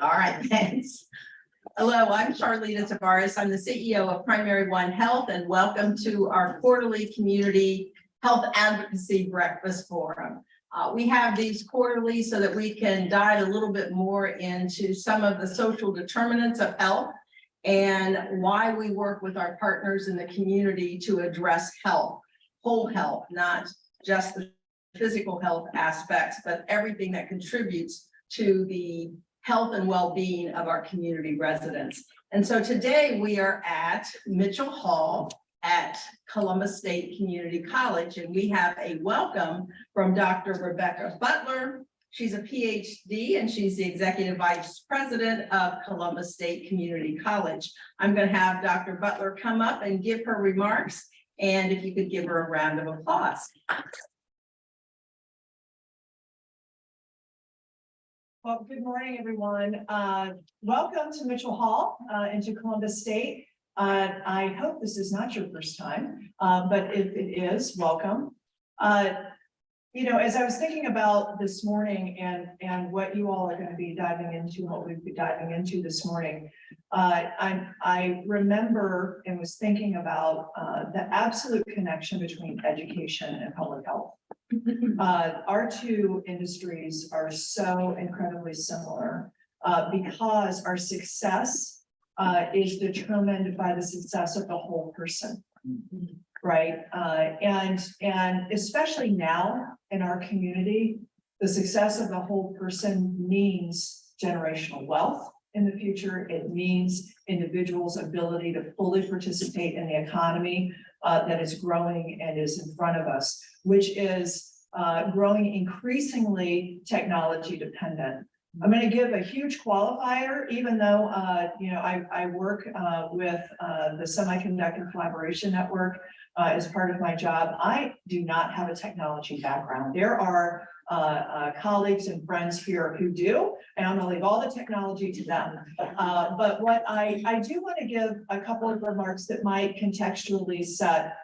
All right, thanks. Hello, I'm Charlita Tavares. I'm the CEO of Primary One Health, and welcome to our quarterly community health advocacy breakfast forum. We have these quarterly so that we can dive a little bit more into some of the social determinants of health and why we work with our partners in the community to address health, whole health, not just the physical health aspects, but everything that contributes to the health and well-being of our community residents. And so today we are at Mitchell Hall at Columbus State Community College, and we have a welcome from Dr. Rebecca Butler. She's a PhD and she's the Executive Vice President of Columbus State Community College. I'm going to have Dr. Butler come up and give her remarks, and if you could give her a round of applause. Well, good morning, everyone. Welcome to Mitchell Hall and to Columbus State. I hope this is not your first time, but if it is, welcome. You know, as I was thinking about this morning and what you all are going to be diving into, what we've been diving into this morning, I remember and was thinking about the absolute connection between education and public health. Our two industries are so incredibly similar because our success is determined by the success of the whole person, right? And especially now in our community, the success of the whole person means generational wealth in the future. It means individuals' ability to fully participate in the economy that is growing and is in front of us, which is growing increasingly technology dependent. I'm going to give a huge qualifier, even though you know, I work with the Semiconductor Collaboration Network as part of my job. I do not have a technology background. There are colleagues and friends here who do, and I'm going to leave all the technology to them. But what I do want to give a couple of remarks that might contextually set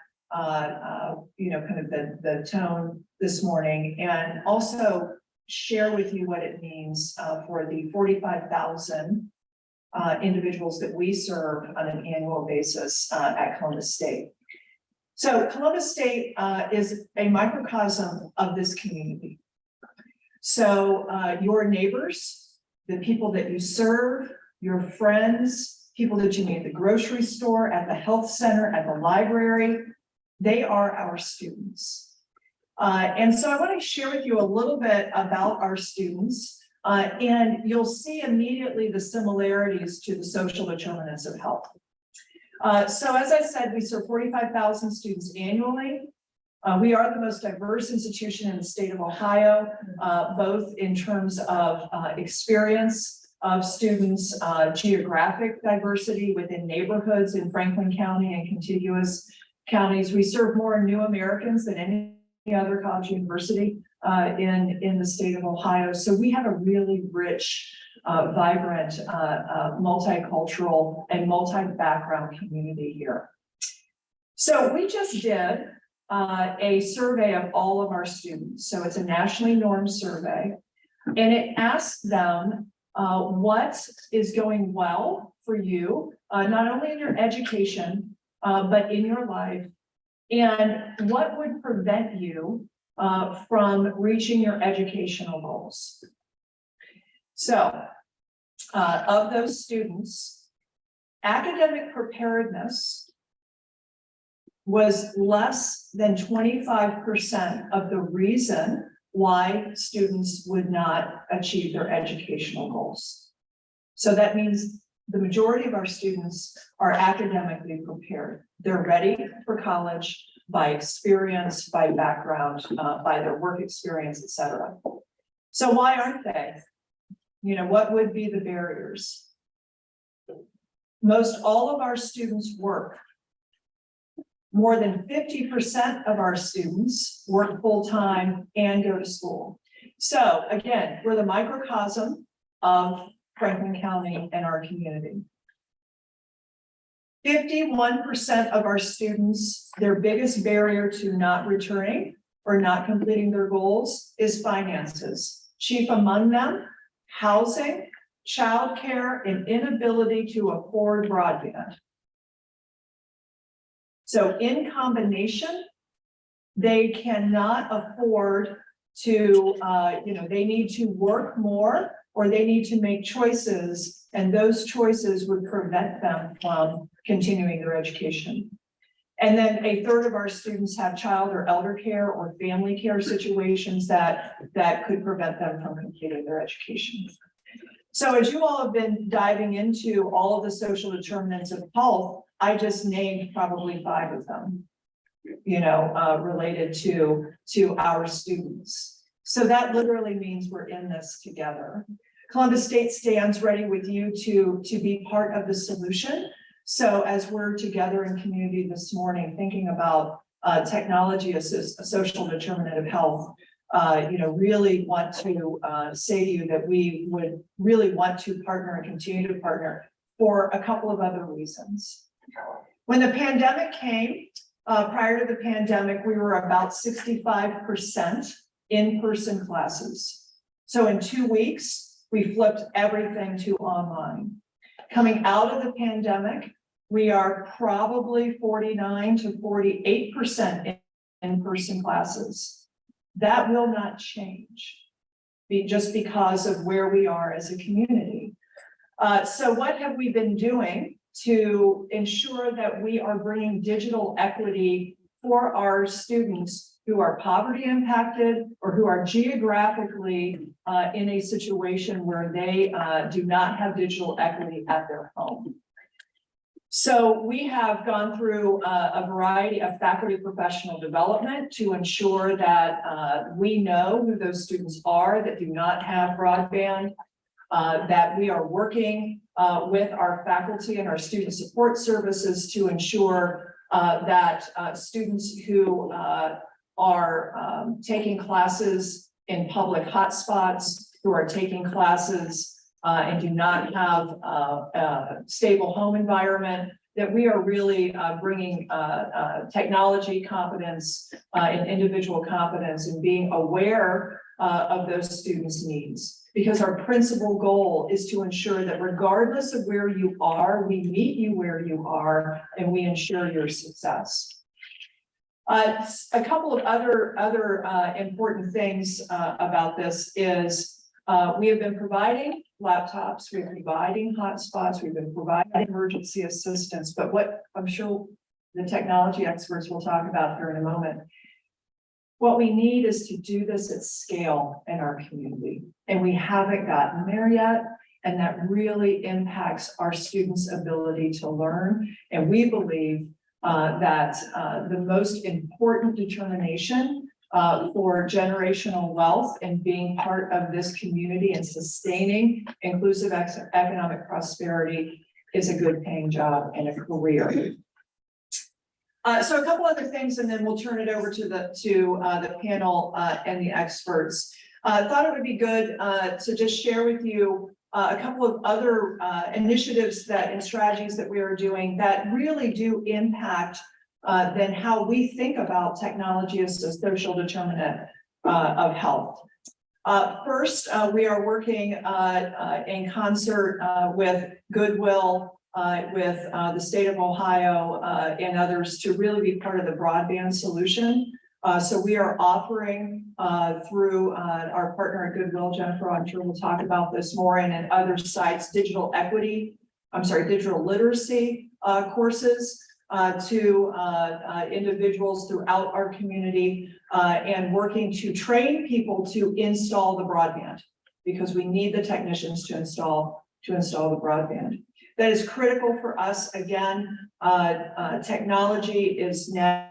you know, kind of the tone this morning, and also share with you what it means for the 45,000 individuals that we serve on an annual basis at Columbus State. So Columbus State is a microcosm of this community. So your neighbors, the people that you serve, your friends, people that you meet at the grocery store, at the health center, at the library, they are our students. And so I want to share with you a little bit about our students, and you'll see immediately the similarities to the social determinants of health. So as I said, we serve 45,000 students annually. We are the most diverse institution in the state of Ohio, both in terms of experience of students, geographic diversity within neighborhoods in Franklin County and contiguous counties. We serve more new Americans than any other college university in the state of Ohio. So we have a really rich, vibrant, multicultural and multi-background community here. So we just did a survey of all of our students. So it's a nationally normed survey, and it asked them what is going well for you, not only in your education, but in your life, and what would prevent you from reaching your educational goals. So of those students, academic preparedness was less than 25% of the reason why students would not achieve their educational goals. So that means the majority of our students are academically prepared. They're ready for college by experience, by background, by their work experience, etc. So why aren't they? You know, what would be the barriers? Most all of our students work. More than 50% of our students work full-time and go to school. So again, we're the microcosm of Franklin County and our community. 51% of our students, their biggest barrier to not returning or not completing their goals is finances. Chief among them, housing, childcare, and inability to afford broadband. So in combination, they cannot afford to, they need to work more, or they need to make choices, and those choices would prevent them from continuing their education. And then a third of our students have child or elder care or family care situations that could prevent them from completing their education. So as you all have been diving into all of the social determinants of health, I just named probably 5 of them, related to our students. So that literally means we're in this together. Columbus State stands ready with you to be part of the solution. So as we're together in community this morning, thinking about technology as a social determinant of health, really want to say to you that we would really want to partner and continue to partner for a couple of other reasons. When the pandemic came, prior to the pandemic, we were about 65% in-person classes. So in 2 weeks, we flipped everything to online. Coming out of the pandemic, we are probably 49 to 48% in-person classes. That will not change just because of where we are as a community. So what have we been doing to ensure that we are bringing digital equity for our students who are poverty impacted or who are geographically in a situation where they do not have digital equity at their home? So we have gone through a variety of faculty professional development to ensure that we know who those students are that do not have broadband, that we are working with our faculty and our student support services to ensure that students who are taking classes in public hotspots, who are taking classes and do not have a stable home environment, that we are really bringing technology competence and individual competence and being aware of those students' needs. Because our principal goal is to ensure that regardless of where you are, we meet you where you are and we ensure your success. A couple of other important things about this is we have been providing laptops, we've been providing hotspots, we've been providing emergency assistance, but what I'm sure the technology experts will talk about here in a moment, what we need is to do this at scale in our community, and we haven't gotten there yet, and that really impacts our students' ability to learn. And we believe that the most important determination for generational wealth and being part of this community and sustaining inclusive economic prosperity is a good paying job and a career. So a couple other things, and then we'll turn it over to the panel and the experts. Thought it would be good to just share with you a couple of other initiatives and strategies that we are doing that really do impact then how we think about technology as a social determinant of health. First, we are working in concert with Goodwill, with the state of Ohio and others to really be part of the broadband solution. So we are offering through our partner at Goodwill, Jennifer, I'm sure we'll talk about this more, and other sites, digital literacy courses to individuals throughout our community and working to train people to install the broadband, because we need the technicians to install the broadband. That is critical for us. Again, technology is now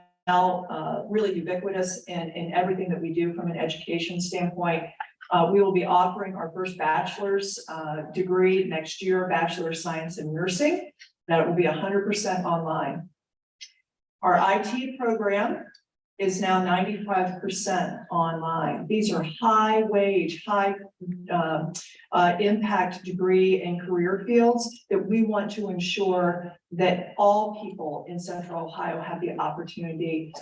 really ubiquitous in everything that we do from an education standpoint. We will be offering our first bachelor's degree next year, Bachelor of Science in Nursing, that will be 100% online. Our IT program is now 95% online. These are high wage, high impact degree and career fields that we want to ensure that all people in Central Ohio have the opportunity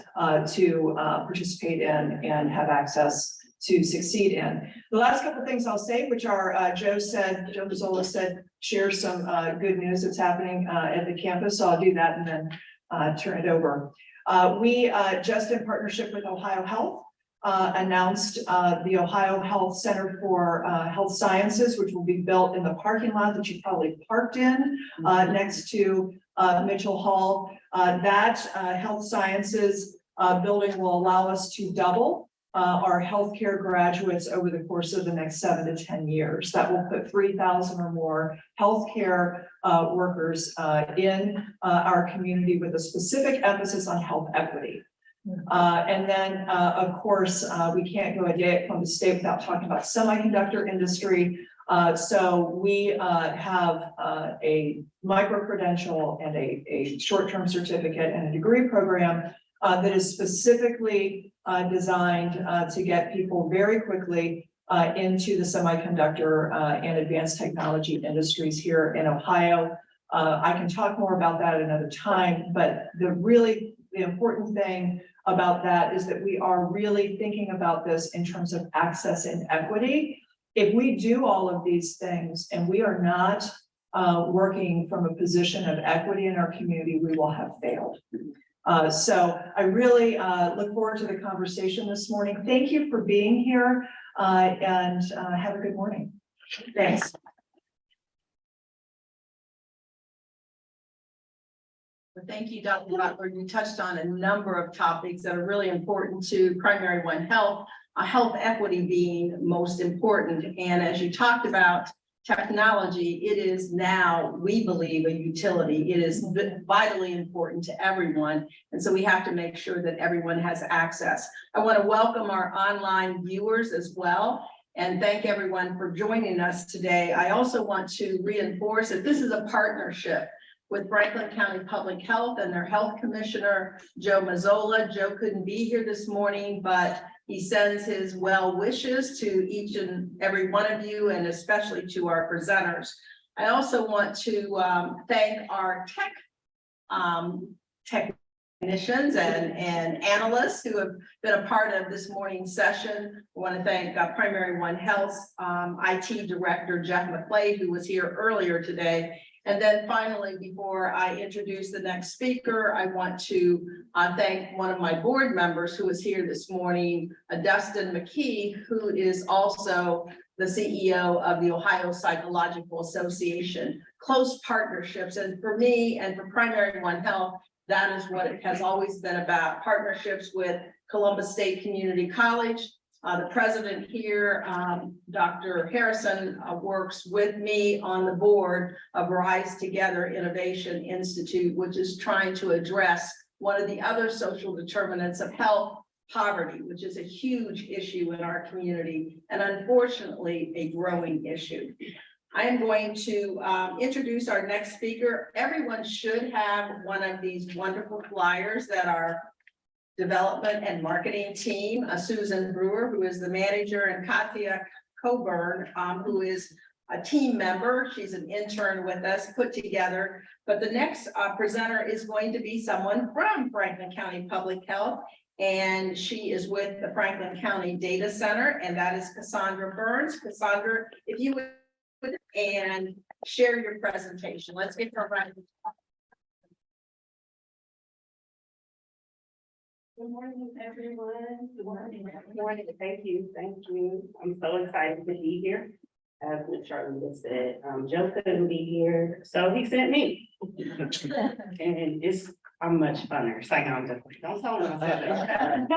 to participate in and have access to succeed in. The last couple of things I'll say, which are, Joe Mazzola said, share some good news that's happening at the campus. So I'll do that and then turn it over. We just in partnership with Ohio Health announced the Ohio Health Center for Health Sciences, which will be built in the parking lot that you probably parked in next to Mitchell Hall. That Health Sciences building will allow us to double our healthcare graduates over the course of the next 7 to 10 years. That will put 3,000 or more healthcare workers in our community with a specific emphasis on health equity. And then, of course, we can't go a day at Columbus State without talking about semiconductor industry. So we have a micro-credential and a short-term certificate and a degree program that is specifically designed to get people very quickly into the semiconductor and advanced technology industries here in Ohio. I can talk more about that another time, but the important thing about that is that we are really thinking about this in terms of access and equity. If we do all of these things and we are not working from a position of equity in our community, we will have failed. So I really look forward to the conversation this morning. Thank you for being here and have a good morning. Thanks. Well, thank you, Dr. Butler. You touched on a number of topics that are really important to primary one health, health equity being most important. And as you talked about technology, it is now, we believe, a utility. It is vitally important to everyone. And so we have to make sure that everyone has access. I want to welcome our online viewers as well and thank everyone for joining us today. I also want to reinforce that this is a partnership with Franklin County Public Health and their health commissioner, Joe Mazzola. Joe couldn't be here this morning, but he sends his well wishes to each and every one of you, and especially to our presenters. I also want to thank our technicians and analysts who have been a part of this morning's session. I want to thank Primary One Health's IT director, Jeff McClade, who was here earlier today. And then finally, before I introduce the next speaker, I want to thank one of my board members who is here this morning, Dustin McKee, who is also the CEO of the Ohio Psychological Association. Close partnerships, and for me and for Primary One Health, that is what it has always been about, partnerships with Columbus State Community College. The president here, Dr. Harrison, works with me on the board of Rise Together Innovation Institute, which is trying to address one of the other social determinants of health, poverty, which is a huge issue in our community and unfortunately a growing issue. I am going to introduce our next speaker. Everyone should have one of these wonderful flyers that our development and marketing team, Susan Brewer, who is the manager, and Katya Coburn, who is a team member. She's an intern with us, put together. But the next presenter is going to be someone from Franklin County Public Health, and she is with the Franklin County Data Center, and that is Cassandra Burns. Cassandra, if you would, and share your presentation. Let's get her right. Good morning, everyone. Good morning. Good morning. Thank you. Thank you. I'm so excited to be here. As Ms. Charlotte said, Joe couldn't be here, so he sent me. And I'm much funner. It's like, I'm just, don't tell me I said that.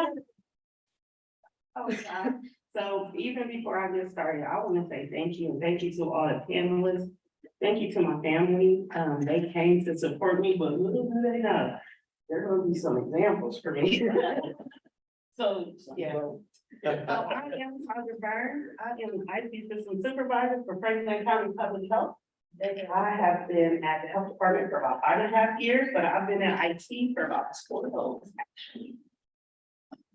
Oh, yeah. So even before I get started, I want to say thank you. And thank you to all the panelists. Thank you to my family. They came to support me, but little do they know, there are going to be some examples for me. So, yeah. I am Cassandra Burns. I am IT System Supervisor for Franklin County Public Health. I have been at the health department for about 5.5 years, but I've been in IT for about 4 years, actually.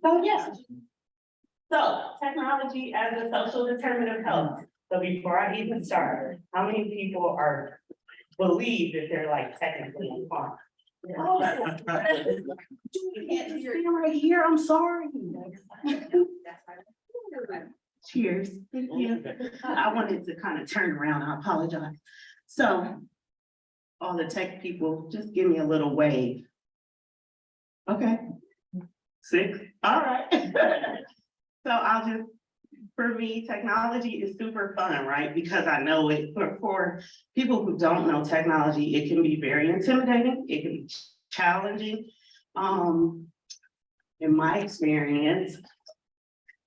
So, yeah. So, technology as a social determinant of health. So before I even start, how many people believe that they're like technically informed? Oh. You can't stand right here, I'm sorry. Cheers. Thank you. I wanted to kind of turn around, I apologize. So, all the tech people, just give me a little wave. Okay. 6, all right. So I'll just, for me, technology is super fun, right? Because I know it, for people who don't know technology, it can be very intimidating, it can be challenging. In my experience,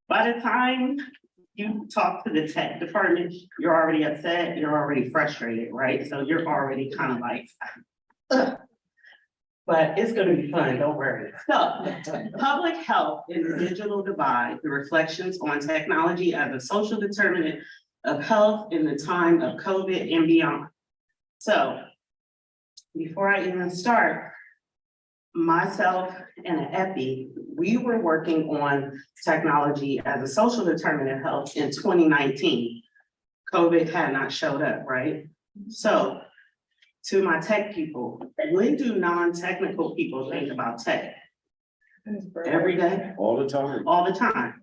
by the time you talk to the tech department, you're already upset, you're already frustrated, right? So you're already kind of like, ugh. But it's gonna be fun, don't worry. So, public health in the digital divide, the reflections on technology as a social determinant of health in the time of COVID and beyond. So, before I even start, myself and an epi, we were working on technology as a social determinant of health in 2019. COVID had not showed up, right? So, to my tech people, when do non-technical people think about tech? Every day? All the time. All the time.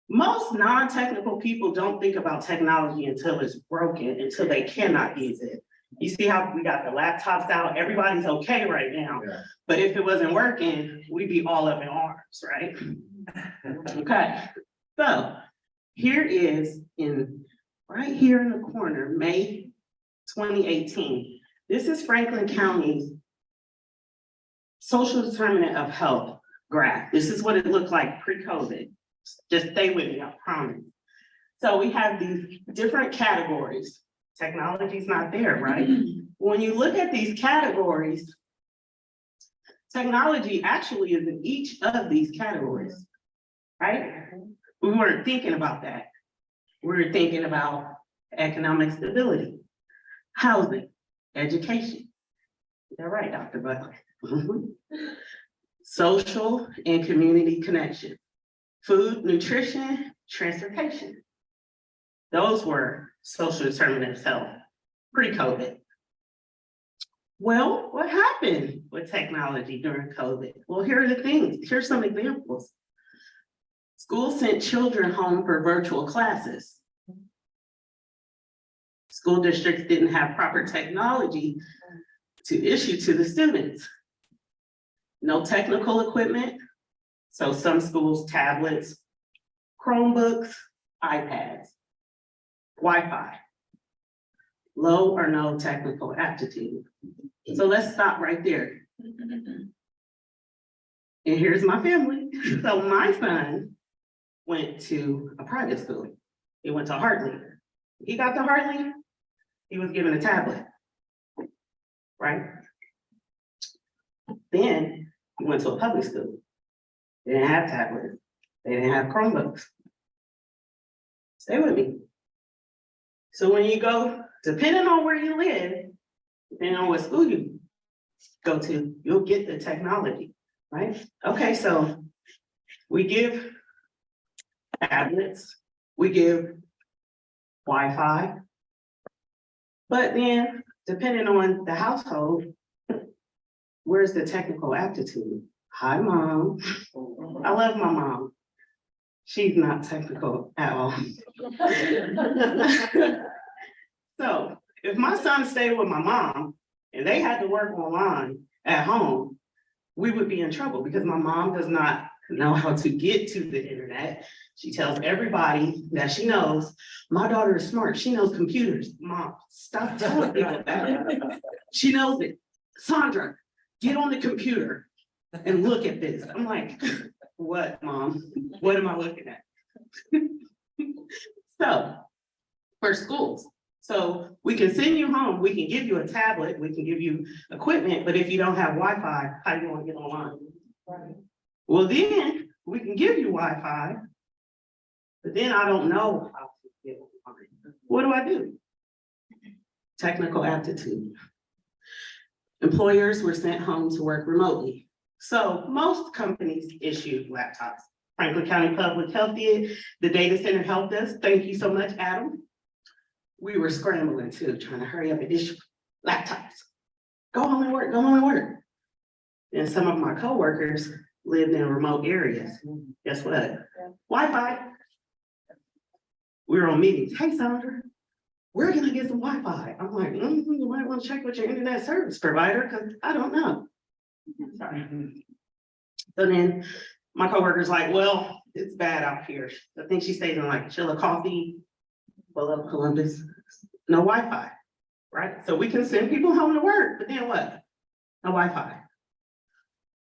Most non-technical people don't think about technology until it's broken, until they cannot use it. You see how we got the laptops out, everybody's okay right now. Yeah. But if it wasn't working, we'd be all up in arms, right? Okay, so here is right here in the corner, May 2018. This is Franklin County's social determinant of health graph. This is what it looked like pre-COVID. Just stay with me, I promise. So we have these different categories. Technology's not there, right? When you look at these categories, technology actually is in each of these categories, right? We weren't thinking about that. We were thinking about economic stability, housing, education. Is that right, Dr. Butler? Social and community connection, food, nutrition, transportation. Those were social determinants of health pre-COVID. Well, what happened with technology during COVID? Well, here are the things. Here's some examples. Schools sent children home for virtual classes. School districts didn't have proper technology to issue to the students. No technical equipment. So some schools, tablets, Chromebooks, iPads, Wi-Fi. Low or no technical aptitude. So let's stop right there. And here's my family. So my son went to a private school. He went to Hartley. He got to Hartley, he was given a tablet, right? Then he went to a public school. They didn't have tablets. They didn't have Chromebooks. Stay with me. So when you go, depending on where you live, depending on what school you go to, you'll get the technology, right? Okay, so we give tablets, we give Wi-Fi, but then depending on the household, where's the technical aptitude? Hi, Mom. I love my mom. She's not technical at all. So if my son stayed with my mom and they had to work online at home, we would be in trouble because my mom does not know how to get to the internet. She tells everybody that she knows, my daughter is smart. She knows computers. Mom, stop telling people that. She knows it. Sandra, get on the computer and look at this. I'm like, what, Mom? What am I looking at? So, for schools, so we can send you home, we can give you a tablet, we can give you equipment, but if you don't have Wi-Fi, how do you want to get online? Right. Well, then we can give you Wi-Fi, but then I don't know how to get online. What do I do? Technical aptitude. Employers were sent home to work remotely. So most companies issued laptops. Franklin County Public Health did. The data center helped us. Thank you so much, Adam. We were scrambling too, trying to hurry up and issue laptops. Go home and work, go home and work. And some of my coworkers lived in remote areas. Guess what? Wi-Fi. We were on meetings. Hey, Sandra, where can I get some Wi-Fi? I'm like, you might want to check with your internet service provider because I don't know. Sorry. So then my coworker's like, well, it's bad out here. I think she stays in like Chillicothe, below Columbus, no Wi-Fi, right? So we can send people home to work, but then what? No Wi-Fi.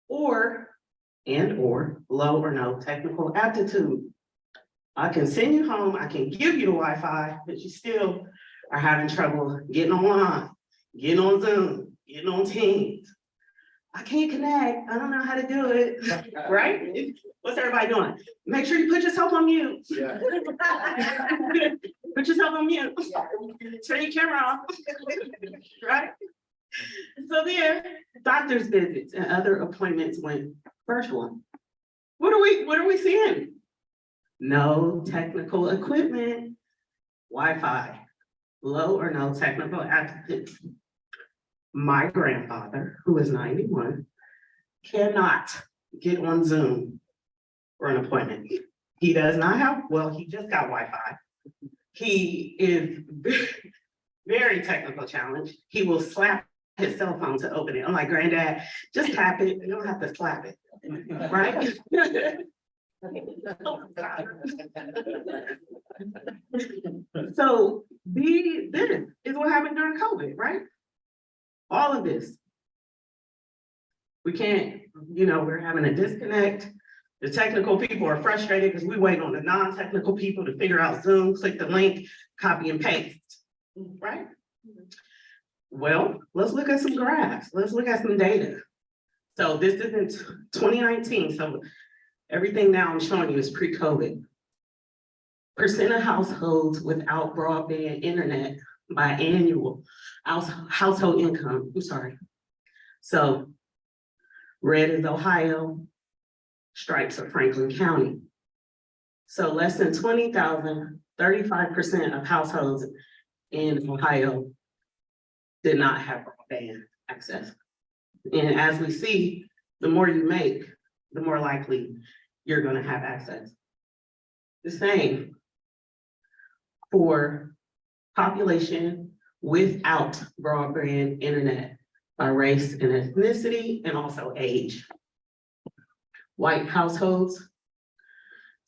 Or low or no technical aptitude. I can send you home, I can give you the Wi-Fi, but you still are having trouble getting online, getting on Zoom, getting on Teams. I can't connect, I don't know how to do it, right? What's everybody doing? Make sure you put yourself on mute. Yeah. Put yourself on mute. Turn your camera off. Right? So then, doctor's visits and other appointments went virtual. What are we seeing? No technical equipment, Wi-Fi, low or no technical aptitude. My grandfather, who is 91, cannot get on Zoom for an appointment. He does not have, well, he just got Wi-Fi. He is very technical challenged. He will slap his cell phone to open it. I'm like, Granddad, just tap it. You don't have to slap it, right? So this is what happened during COVID, right? All of this. We can't, we're having a disconnect. The technical people are frustrated because we wait on the non-technical people to figure out Zoom, click the link, copy and paste, right? Well, let's look at some graphs. Let's look at some data. So this is in 2019. So everything now I'm showing you is pre-COVID. Percent of households without broadband internet by annual household income. I'm sorry. So red is Ohio, stripes are Franklin County. So less than 20,000, 35% of households in Ohio did not have broadband access. And as we see, the more you make, the more likely you're going to have access. The same for population without broadband internet by race and ethnicity and also age. White households,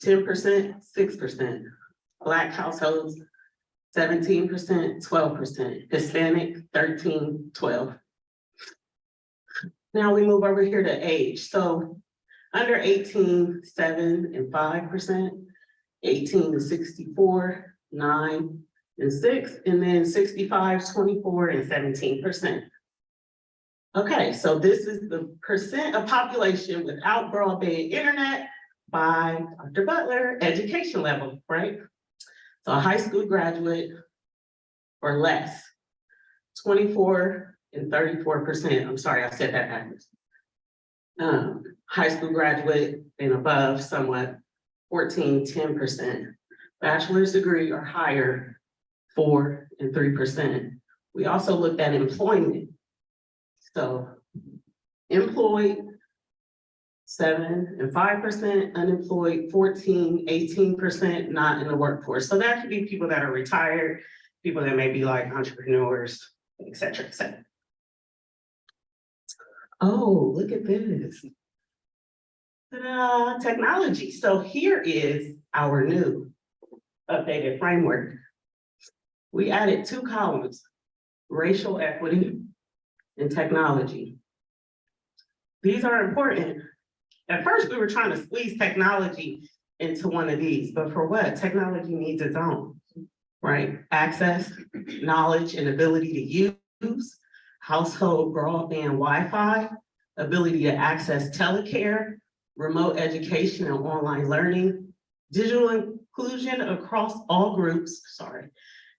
10%, 6%. Black households, 17%, 12%. Hispanic, 13, 12. Now we move over here to age. So under 18, 7 and 5%, 18 to 64, 9 and 6, and then 65, 24 and 17%. Okay, so this is the percent of population without broadband internet by Dr. Butler, education level, right? So a high school graduate or less, 24 and 34%. I'm sorry, I said that backwards. High school graduate and above, somewhat, 14, 10%. Bachelor's degree or higher, 4 and 3%. We also looked at employment. So employed, 7 and 5%, unemployed, 14, 18% not in the workforce. So that could be people that are retired, people that may be like entrepreneurs, et cetera, et cetera. Oh, look at this. Ta-da, technology. So here is our new updated framework. We added 2 columns, racial equity and technology. These are important. At first, we were trying to squeeze technology into one of these, but for what? Technology needs its own, right? Access, knowledge, and ability to use, household broadband Wi-Fi, ability to access telecare, remote education and online learning, digital inclusion across all groups,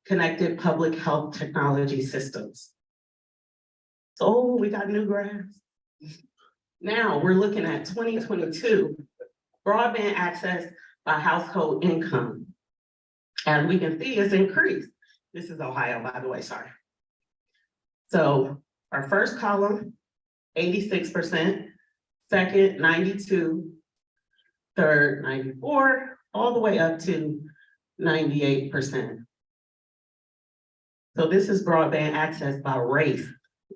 connected public health technology systems. So we got new graphs. Now we're looking at 2022, broadband access by household income. As we can see, it's increased. This is Ohio, by the way, sorry. So our first column, 86%, second, 92, third, 94, all the way up to 98%. So this is broadband access by race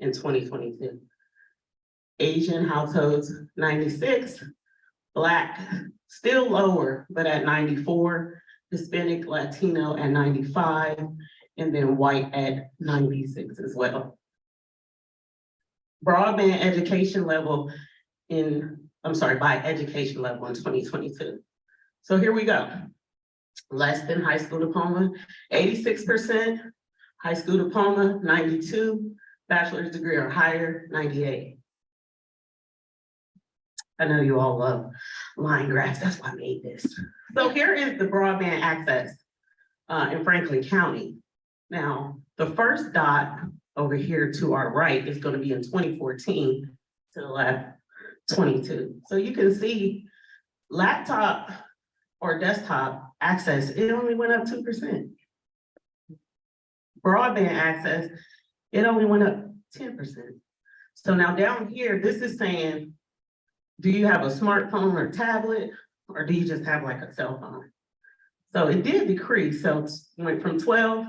in 2022. Asian households, 96, Black, still lower, but at 94, Hispanic, Latino at 95, and then white at 96 as well. Broadband education level by education level in 2022. So here we go. Less than high school diploma, 86%, high school diploma, 92, bachelor's degree or higher, 98. I know you all love line graphs, that's why I made this. So here is the broadband access in Franklin County. Now, the first dot over here to our right is going to be in 2014, to the left, 22. So you can see laptop or desktop access, it only went up 2%. Broadband access, it only went up 10%. So now down here, this is saying, do you have a smartphone or tablet, or do you just have like a cell phone? So it did decrease, so it went from 12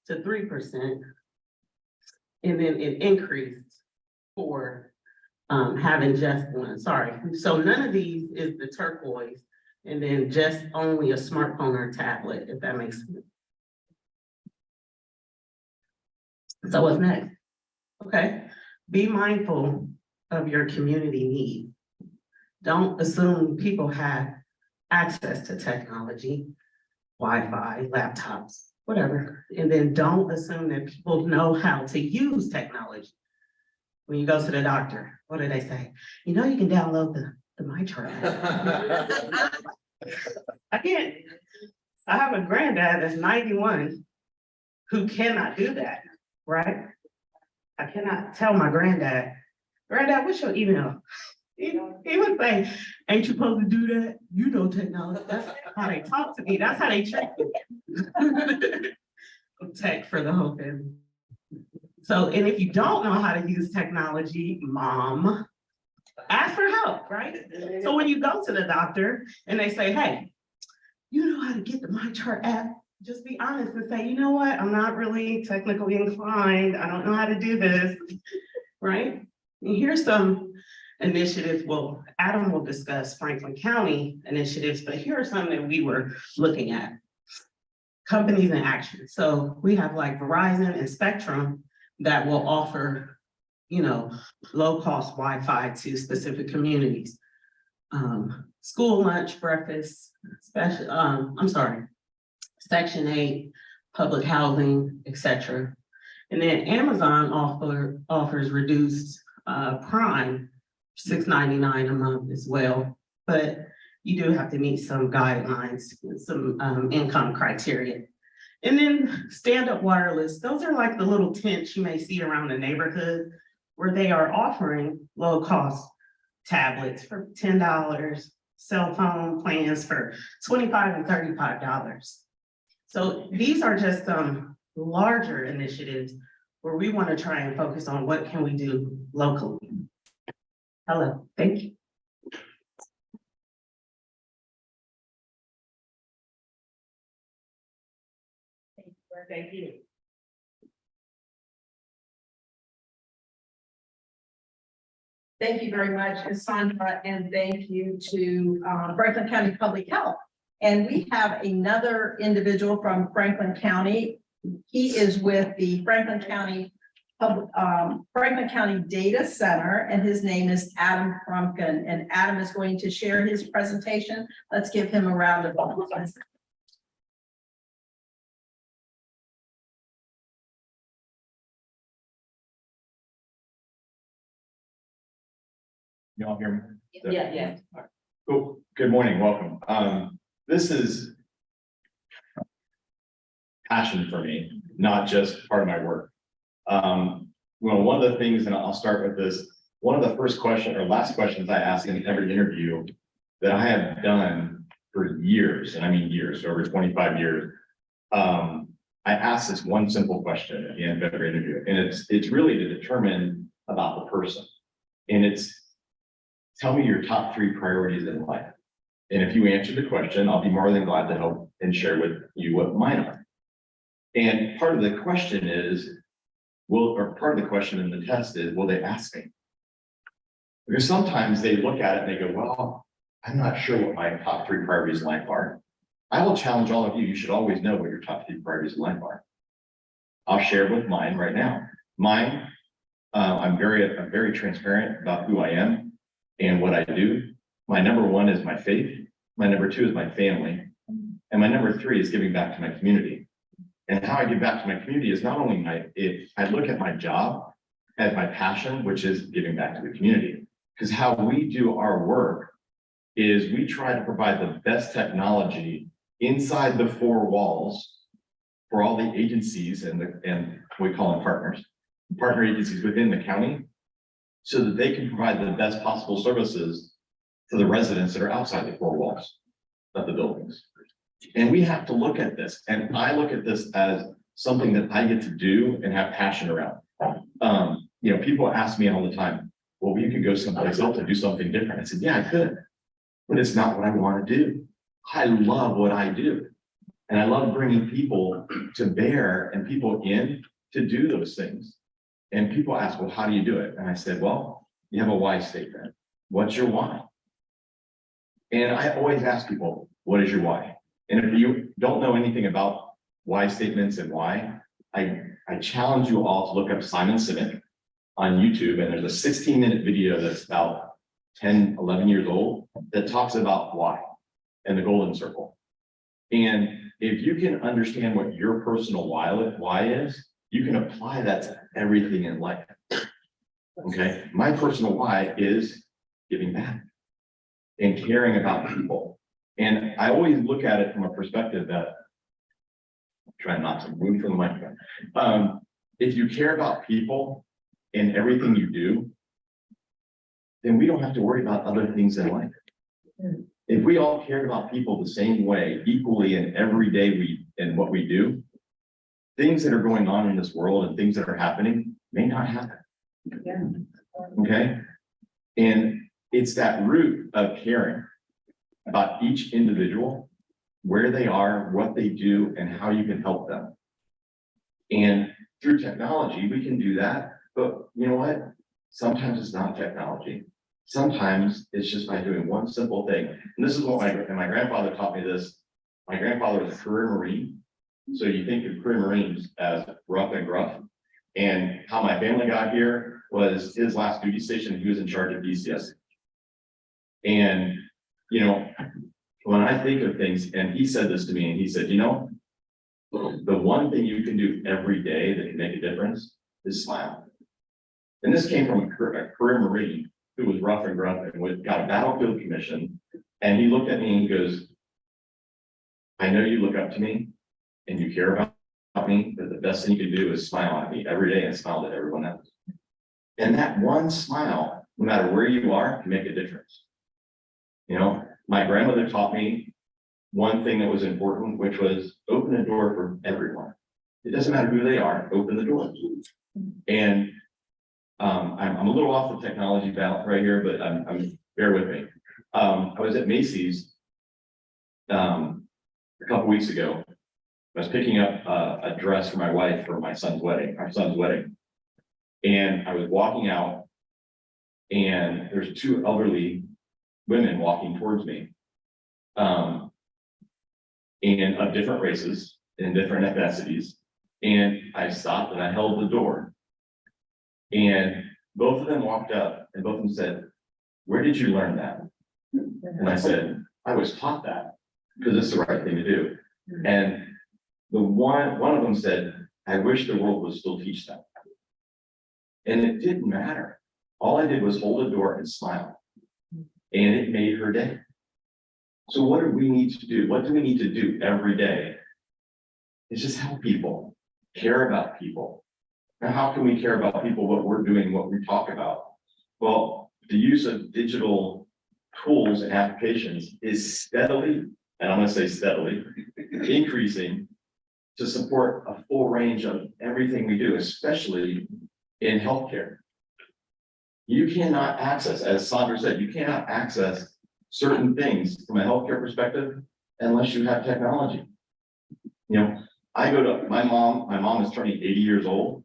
to 3%. And then it increased for having just one, sorry. So none of these is the turquoise, and then just only a smartphone or tablet, if that makes sense. So what's next? Okay, be mindful of your community needs. Don't assume people have access to technology, Wi-Fi, laptops, whatever. And then don't assume that people know how to use technology. When you go to the doctor, what do they say? You know, you can download the MyChart app. I have a granddad that's 91 who cannot do that, right? I cannot tell my granddad, what's your email? He would say, ain't you supposed to do that? You know technology. That's how they talk to me. That's how they treat me. Tech for the whole family. So, and if you don't know how to use technology, mom, ask for help, right? So when you go to the doctor and they say, hey, you know how to get the MyChart app, just be honest and say, you know what? I'm not really technically inclined. I don't know how to do this, right? And here's some initiatives. Well, Adam will discuss Franklin County initiatives, but here are some that we were looking at. Companies in action. So we have like Verizon and Spectrum that will offer, you know, low-cost Wi-Fi to specific communities. School lunch, breakfast, Section 8, public housing, etc. And then Amazon offers reduced Prime, $6.99 a month as well, but you do have to meet some guidelines, some income criteria. And then stand-up wireless, those are like the little tents you may see around the neighborhood where they are offering low-cost tablets for $10, cell phone plans for $25 and $35. So these are just some larger initiatives where we want to try and focus on what can we do locally. Hello, thank you. Thank you. Thank you very much, Cassandra, and thank you to Franklin County Public Health. And we have another individual from Franklin County. He is with the Franklin County Data Center, and his name is Adam Crumpkin. And Adam is going to share his presentation. Let's give him a round of applause. You all hear me? Yeah. Cool. Good morning. Welcome. This is passion for me, not just part of my work. Well, one of the things, and I'll start with this, one of the first question or last questions I ask in every interview that I have done for years, and I mean years, over 25 years, I ask this one simple question at the end of every interview, and it's really to determine about the person. And it's tell me your top 3 priorities in life. And if you answer the question, I'll be more than glad to help and share with you what mine are. And part of the question is, part of the question in the test is, will they ask me? Because sometimes they look at it and they go, well, I'm not sure what my top 3 priorities in life are. I will challenge all of you. You should always know what your top 3 priorities in life are. I'll share with mine right now. Mine, I'm very transparent about who I am and what I do. My number 1 is my faith. My number 2 is my family. And my number 3 is giving back to my community. And how I give back to my community is not only I look at my job as my passion, which is giving back to the community. Because how we do our work is we try to provide the best technology inside the 4 walls for all the agencies and we call them partner agencies within the county, so that they can provide the best possible services to the residents that are outside the 4 walls of the buildings. And we have to look at this, and I look at this as something that I get to do and have passion around. People ask me all the time, well, you could go someplace else and do something different. I said, yeah, I could, but it's not what I want to do. I love what I do. And I love bringing people to bear and people in to do those things. And people ask, well, how do you do it? And I said, well, you have a why statement. What's your why? And I always ask people, what is your why? And if you don't know anything about why statements and why, I challenge you all to look up Simon Sinek on YouTube. And there's a 16-minute video that's about 10, 11 years old that talks about why and the golden circle. And if you can understand what your personal why is, you can apply that to everything in life. Okay, my personal why is giving back and caring about people. And I always look at it from a perspective that, try not to move from the microphone. If you care about people in everything you do, then we don't have to worry about other things in life. If we all cared about people the same way, equally in every day in what we do, things that are going on in this world and things that are happening may not happen. Okay? And it's that root of caring about each individual, where they are, what they do, and how you can help them. And through technology, we can do that. But you know what? Sometimes it's not technology. Sometimes it's just by doing one simple thing. And this is what my grandfather taught me this. My grandfather was a career Marine. So you think of career Marines as rough and gruff. And how my family got here was his last duty station. He was in charge of DCS. And, when I think of things, and he said this to me, and he said, the one thing you can do every day that can make a difference is smile. And this came from a career Marine who was rough and gruff and got a battlefield commission. And he looked at me and he goes, I know you look up to me and you care about me, but the best thing you can do is smile at me every day and smile at everyone else. And that one smile, no matter where you are, can make a difference. My grandmother taught me one thing that was important, which was open the door for everyone. It doesn't matter who they are, open the door. And I'm a little off the technology ballot right here, but I'm bear with me. I was at Macy's a couple weeks ago. I was picking up a dress for my wife for our son's wedding. And I was walking out, and there's 2 elderly women walking towards me, and of different races and different ethnicities. And I stopped and I held the door. And both of them walked up and both of them said, where did you learn that? And I said, I was taught that because it's the right thing to do. And one of them said, I wish the world would still teach that. And it didn't matter. All I did was hold the door and smile. And it made her day. So what do we need to do? What do we need to do every day? It's just help people, care about people. Now, how can we care about people, what we're doing, what we talk about? Well, the use of digital tools and applications is steadily, and I'm going to say steadily, increasing to support a full range of everything we do, especially in healthcare. You cannot access, as Sandra said, you cannot access certain things from a healthcare perspective unless you have technology. You know, I go to my mom is turning 80 years old.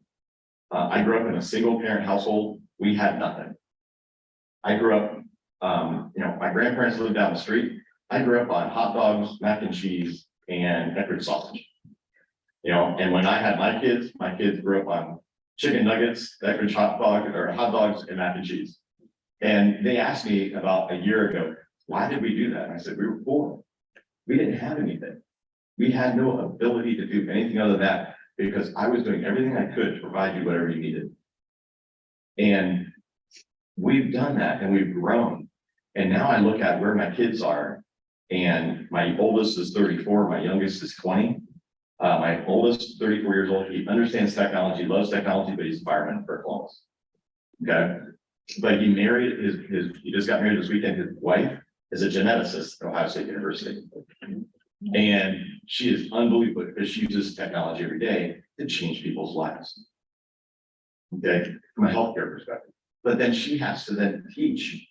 I grew up in a single parent household. We had nothing. I grew up, you know, my grandparents lived down the street. I grew up on hot dogs, mac and cheese, and peppered sausage. You know, and when I had my kids grew up on chicken nuggets, Deckridge hot dogs and mac and cheese. And they asked me about a year ago, why did we do that? And I said, we were poor. We didn't have anything. We had no ability to do anything other than that because I was doing everything I could to provide you whatever you needed. And we've done that and we've grown. And now I look at where my kids are and my oldest is 34, my youngest is 20. My oldest, 34 years old, he understands technology, loves technology, but he's a fireman for Columbus. Okay, but he married he just got married this weekend. His wife is a geneticist at Ohio State University. And she is unbelievable because she uses technology every day to change people's lives. Okay, from a healthcare perspective. But then she has to then teach,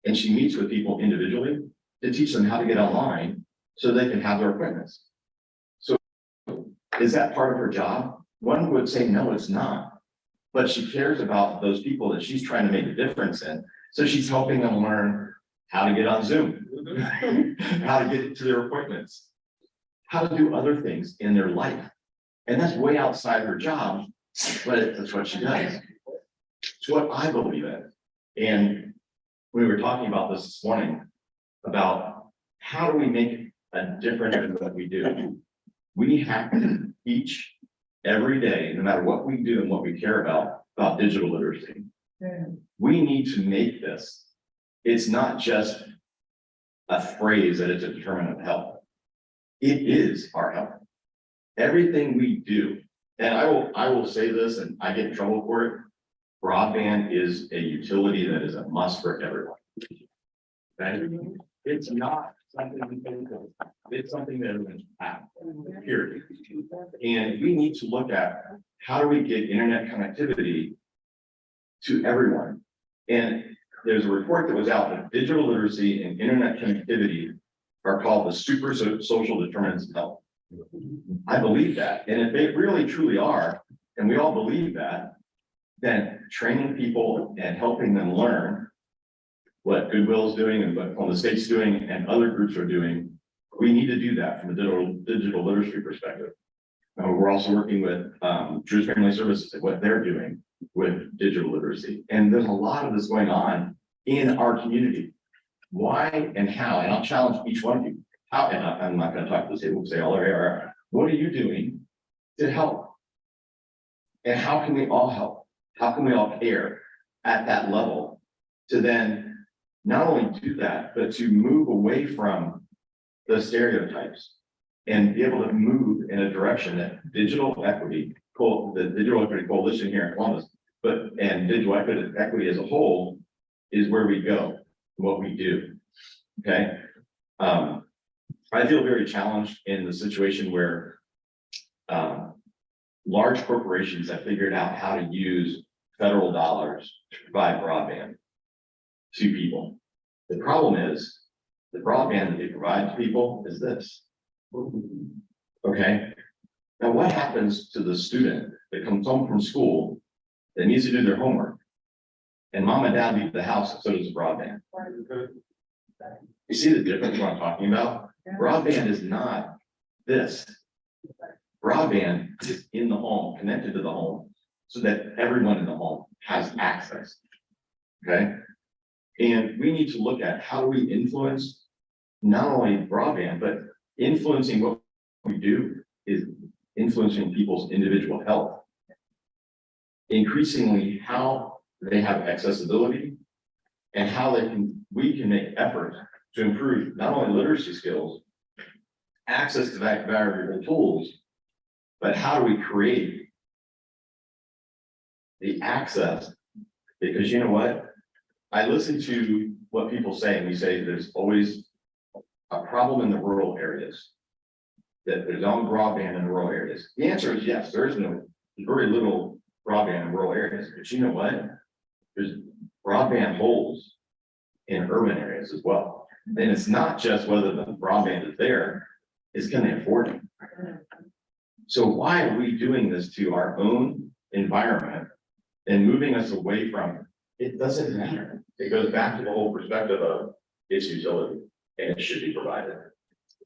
and she meets with people individually to teach them how to get online so they can have their appointments. Is that part of her job? One would say, no, it's not. But she cares about those people that she's trying to make a difference in. So she's helping them learn how to get on Zoom, how to get to their appointments, how to do other things in their life. And that's way outside her job, but that's what she does. It's what I believe in. And we were talking about this morning about how do we make a difference in what we do? We have to teach every day, no matter what we do and what we care about digital literacy. We need to make this. It's not just a phrase that it's a determinant of health. It is our health. Everything we do, and I will say this, and I get in trouble for it. Broadband is a utility that is a must for everyone. Okay? It's not something we think of. It's something that everyone's have, period. And we need to look at how do we get internet connectivity to everyone. And there's a report that was out that digital literacy and internet connectivity are called the super social determinants of health. I believe that. And if they really truly are, and we all believe that, then training people and helping them learn what Goodwill is doing and what the state's doing and other groups are doing, we need to do that from a digital literacy perspective. We're also working with Drew's Family Services and what they're doing with digital literacy. And there's a lot of this going on in our community. Why and how? And I'll challenge each one of you. How, and I'm not going to talk to the table, say all are. What are you doing to help? And how can we all help? How can we all care at that level to then not only do that, but to move away from the stereotypes and be able to move in a direction that digital equity, the Digital Equity Coalition here in Columbus, and digital equity as a whole is where we go, what we do. Okay. I feel very challenged in the situation where large corporations have figured out how to use federal dollars to provide broadband to people. The problem is the broadband that they provide to people is this. Okay. Now what happens to the student that comes home from school that needs to do their homework? And mom and dad leave the house, and so does the broadband. You see the difference what I'm talking about? Broadband is not this. Broadband is in the home, connected to the home, so that everyone in the home has access. Okay. And we need to look at how do we influence not only broadband, but influencing what we do is influencing people's individual health. Increasingly how they have accessibility and how we can make efforts to improve not only literacy skills, access to that variable tools, but how do we create the access? Because you know what? I listen to what people say, and we say there's always a problem in the rural areas, that there's no broadband in the rural areas. The answer is yes, there's very little broadband in rural areas, but you know what? There's broadband holes in urban areas as well. And it's not just whether the broadband is there, it's can they afford it? So why are we doing this to our own environment and moving us away from, it doesn't matter. It goes back to the whole perspective of its utility and it should be provided.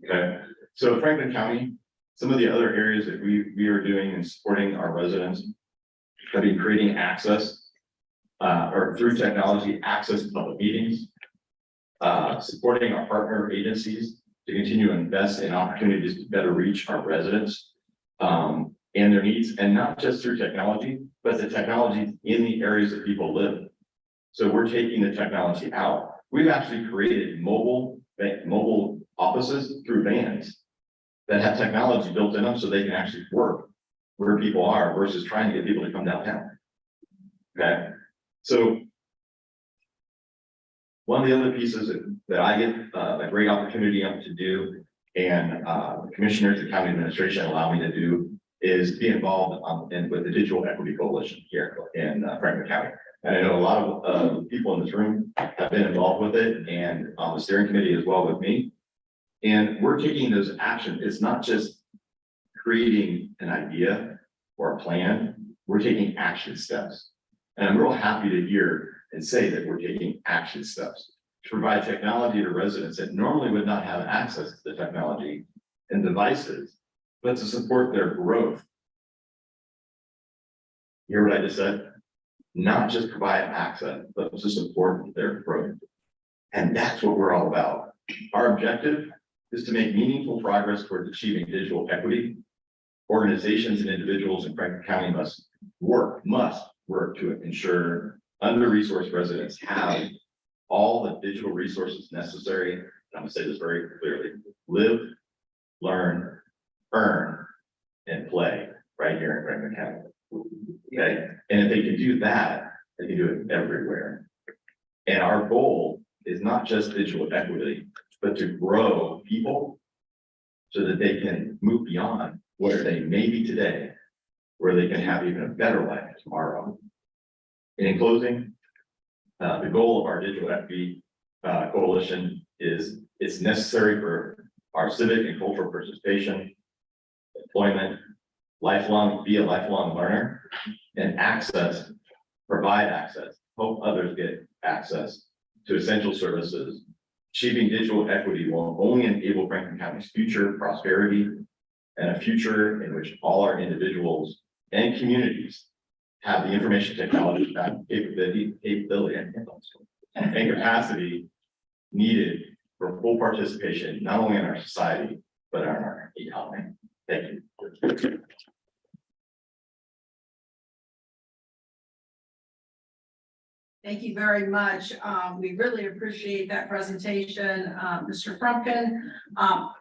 Okay, so Franklin County, some of the other areas that we are doing and supporting our residents have been creating access or through technology, access to public meetings, supporting our partner agencies to continue to invest in opportunities to better reach our residents and their needs, and not just through technology, but the technology in the areas that people live. So we're taking the technology out. We've actually created mobile offices through vans that have technology built in them so they can actually work where people are versus trying to get people to come downtown. Okay, so one of the other pieces that I get a great opportunity to do, and the commissioners, the county administration allow me to do, is be involved with the Digital Equity Coalition here in Franklin County. And I know a lot of people in this room have been involved with it and on the steering committee as well with me. And we're taking those actions. It's not just creating an idea or a plan, we're taking action steps. And I'm real happy to hear and say that we're taking action steps to provide technology to residents that normally would not have access to the technology and devices, but to support their growth. You hear what I just said? Not just provide access, but to support their growth. And that's what we're all about. Our objective is to make meaningful progress towards achieving digital equity. Organizations and individuals in Franklin County must work to ensure under-resourced residents have all the digital resources necessary. I'm going to say this very clearly: live, learn, earn, and play right here in Franklin County. Okay, and if they can do that, they can do it everywhere. And our goal is not just digital equity, but to grow people so that they can move beyond where they may be today, where they can have even a better life tomorrow. And in closing, the goal of our Digital Equity Coalition is it's necessary for our civic and cultural participation, employment, be a lifelong learner, and provide access, help others get access to essential services. Achieving digital equity will only enable Franklin County's future prosperity and a future in which all our individuals and communities have the information technology capability and capacity needed for full participation, not only in our society, but in our economy. Thank you. Thank you very much. We really appreciate that presentation, Mr. Frumpkin.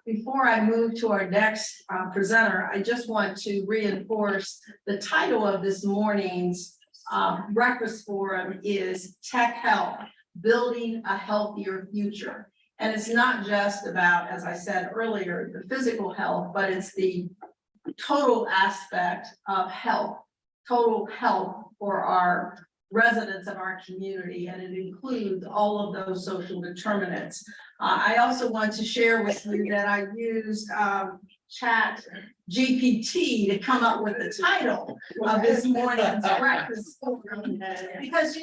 Before I move to our next presenter, I just want to reinforce the title of this morning's breakfast forum is Tech Health, Building a Healthier Future. And it's not just about, as I said earlier, the physical health, but it's the total aspect of health, total health for our residents of our community, and it includes all of those social determinants. I also want to share with you that I used Chat GPT to come up with the title of this morning's breakfast forum, because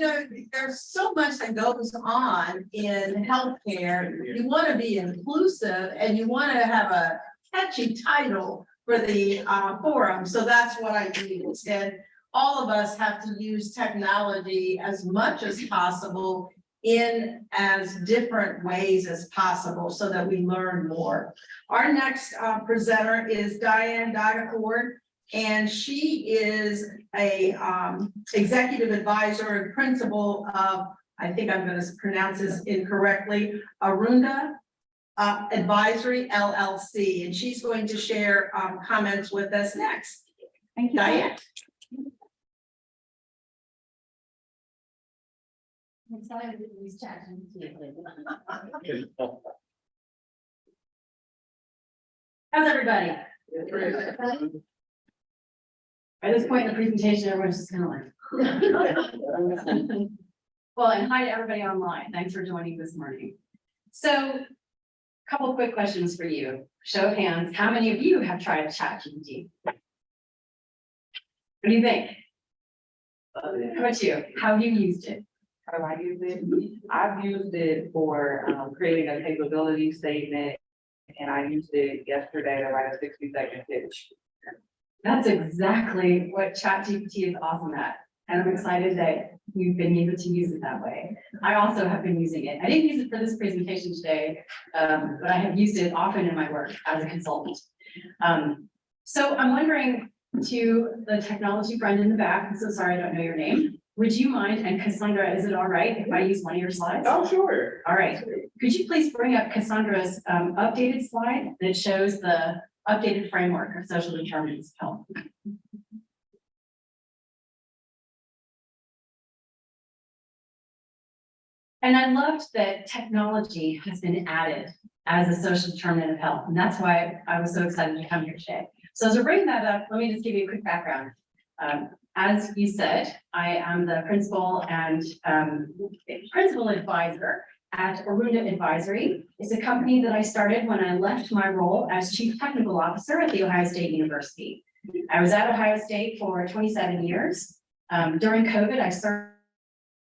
there's so much that goes on in healthcare. You want to be inclusive and you want to have a catchy title for the forum, so that's what I used. And all of us have to use technology as much as possible in as different ways as possible so that we learn more. Our next presenter is Diane Dagaford, and she is a executive advisor and principal of, I think I'm going to pronounce this incorrectly, Arunda Advisory LLC, and she's going to share comments with us next. Thank you, Diane. I'm excited to use ChatGPT. How's everybody? At this point in the presentation, everyone's just kind of like. Well, and hi to everybody online. Thanks for joining this morning. So, couple of quick questions for you. Show of hands, how many of you have tried ChatGPT? What do you think? How about you? How have you used it? How do I use it? I've used it for creating a capability statement. And I used it yesterday to write a 60-second pitch. That's exactly what ChatGPT is awesome at. And I'm excited that you've been able to use it that way. I also have been using it. I didn't use it for this presentation today, but I have used it often in my work as a consultant. So I'm wondering to the technology friend in the back, I'm so sorry I don't know your name. Would you mind, and Cassandra, is it all right if I use one of your slides? Oh, sure. All right. Could you please bring up Cassandra's updated slide that shows the updated framework of social determinants of health? And I loved that technology has been added as a social determinant of health, and that's why I was so excited to come here today. So as we're bringing that up, let me just give you a quick background. As you said, I am the principal and principal advisor at Arunda Advisory. It's a company that I started when I left my role as chief technical officer at The Ohio State University. I was at Ohio State for 27 years. During COVID, I served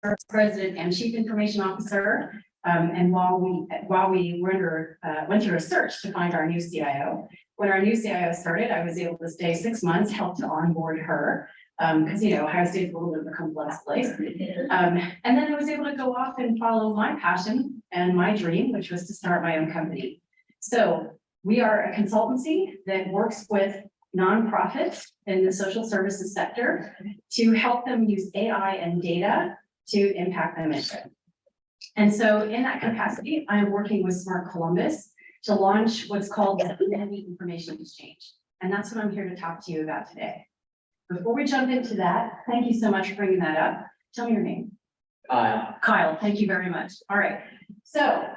as president and chief information officer. And while we were went through a search to find our new CIO, when our new CIO started, I was able to stay 6 months, help to onboard her. Because, you know, Ohio State is a little bit of a complex place. And then I was able to go off and follow my passion and my dream, which was to start my own company. So we are a consultancy that works with nonprofits in the social services sector to help them use AI and data to impact their mission. And so in that capacity, I am working with Smart Columbus to launch what's called the Community Information Exchange. And that's what I'm here to talk to you about today. Before we jump into that, thank you so much for bringing that up. Tell me your name. Kyle, thank you very much. All right. So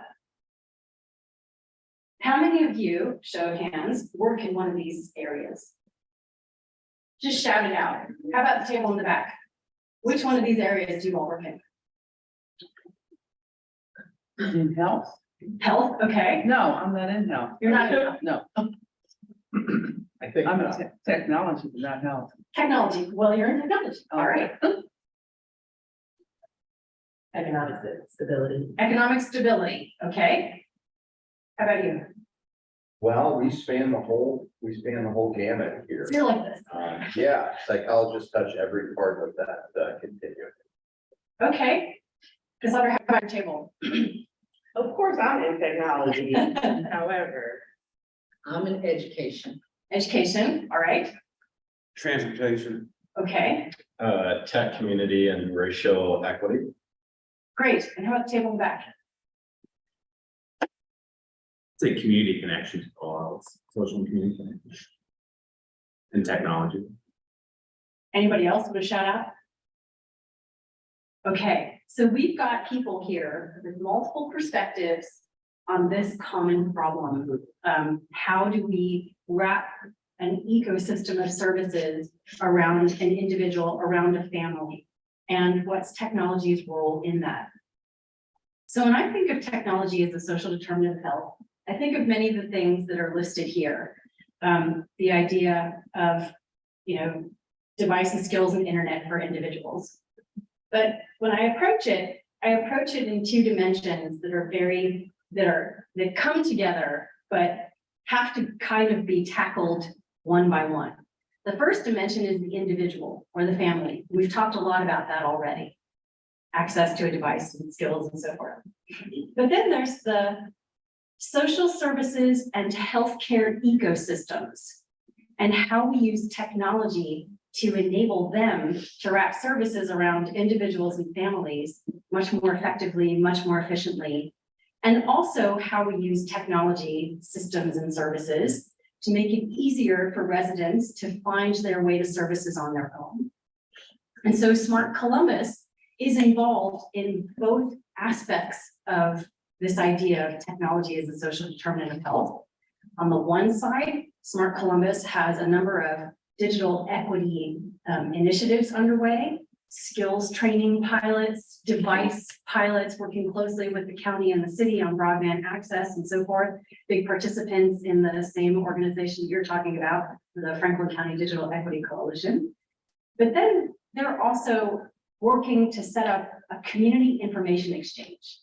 how many of you, show of hands, work in one of these areas? Just shout it out. How about the table in the back? Which one of these areas do you all work in? In health? Health, okay. No, I'm not in health. You're not in health. No, I think. I'm in technology, but not health. Technology. Well, you're in technology. All right. Economic stability. Economic stability, okay. How about you? Well, we span the whole gamut here. You're like this. Yeah, psychologists touch every part of that continuum. Okay. Cassandra, how about your table? Of course, I'm in technology. However, I'm in education. Education, all right. Transportation. Okay, Tech community and racial equity. great. And how about the table in the back? Say community connections, social and community connections. And technology. Anybody else want to shout out? Okay, so we've got people here with multiple perspectives on this common problem. How do we wrap an ecosystem of services around an individual, around a family? And what's technology's role in that? So when I think of technology as a social determinant of health, I think of many of the things that are listed here. The idea of, devices, skills, and internet for individuals. But when I approach it in two dimensions that come together, but have to kind of be tackled one by one. The first dimension is the individual or the family. We've talked a lot about that already. Access to a device and skills and so forth. But then there's the social services and healthcare ecosystems and how we use technology to enable them to wrap services around individuals and families much more effectively, much more efficiently. And also how we use technology systems and services to make it easier for residents to find their way to services on their own. And so Smart Columbus is involved in both aspects of this idea of technology as a social determinant of health. On the one side, Smart Columbus has a number of digital equity initiatives underway skills training pilots, device pilots, working closely with the county and the city on broadband access and so forth. Big participants in the same organization you're talking about, the Franklin County Digital Equity Coalition. But then they're also working to set up a community information exchange.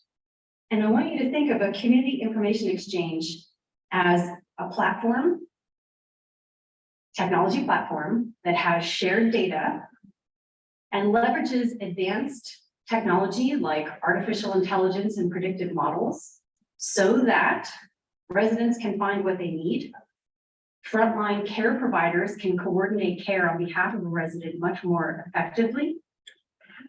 And I want you to think of a community information exchange as a platform, technology platform that has shared data and leverages advanced technology like artificial intelligence and predictive models so that residents can find what they need. Frontline care providers can coordinate care on behalf of a resident much more effectively.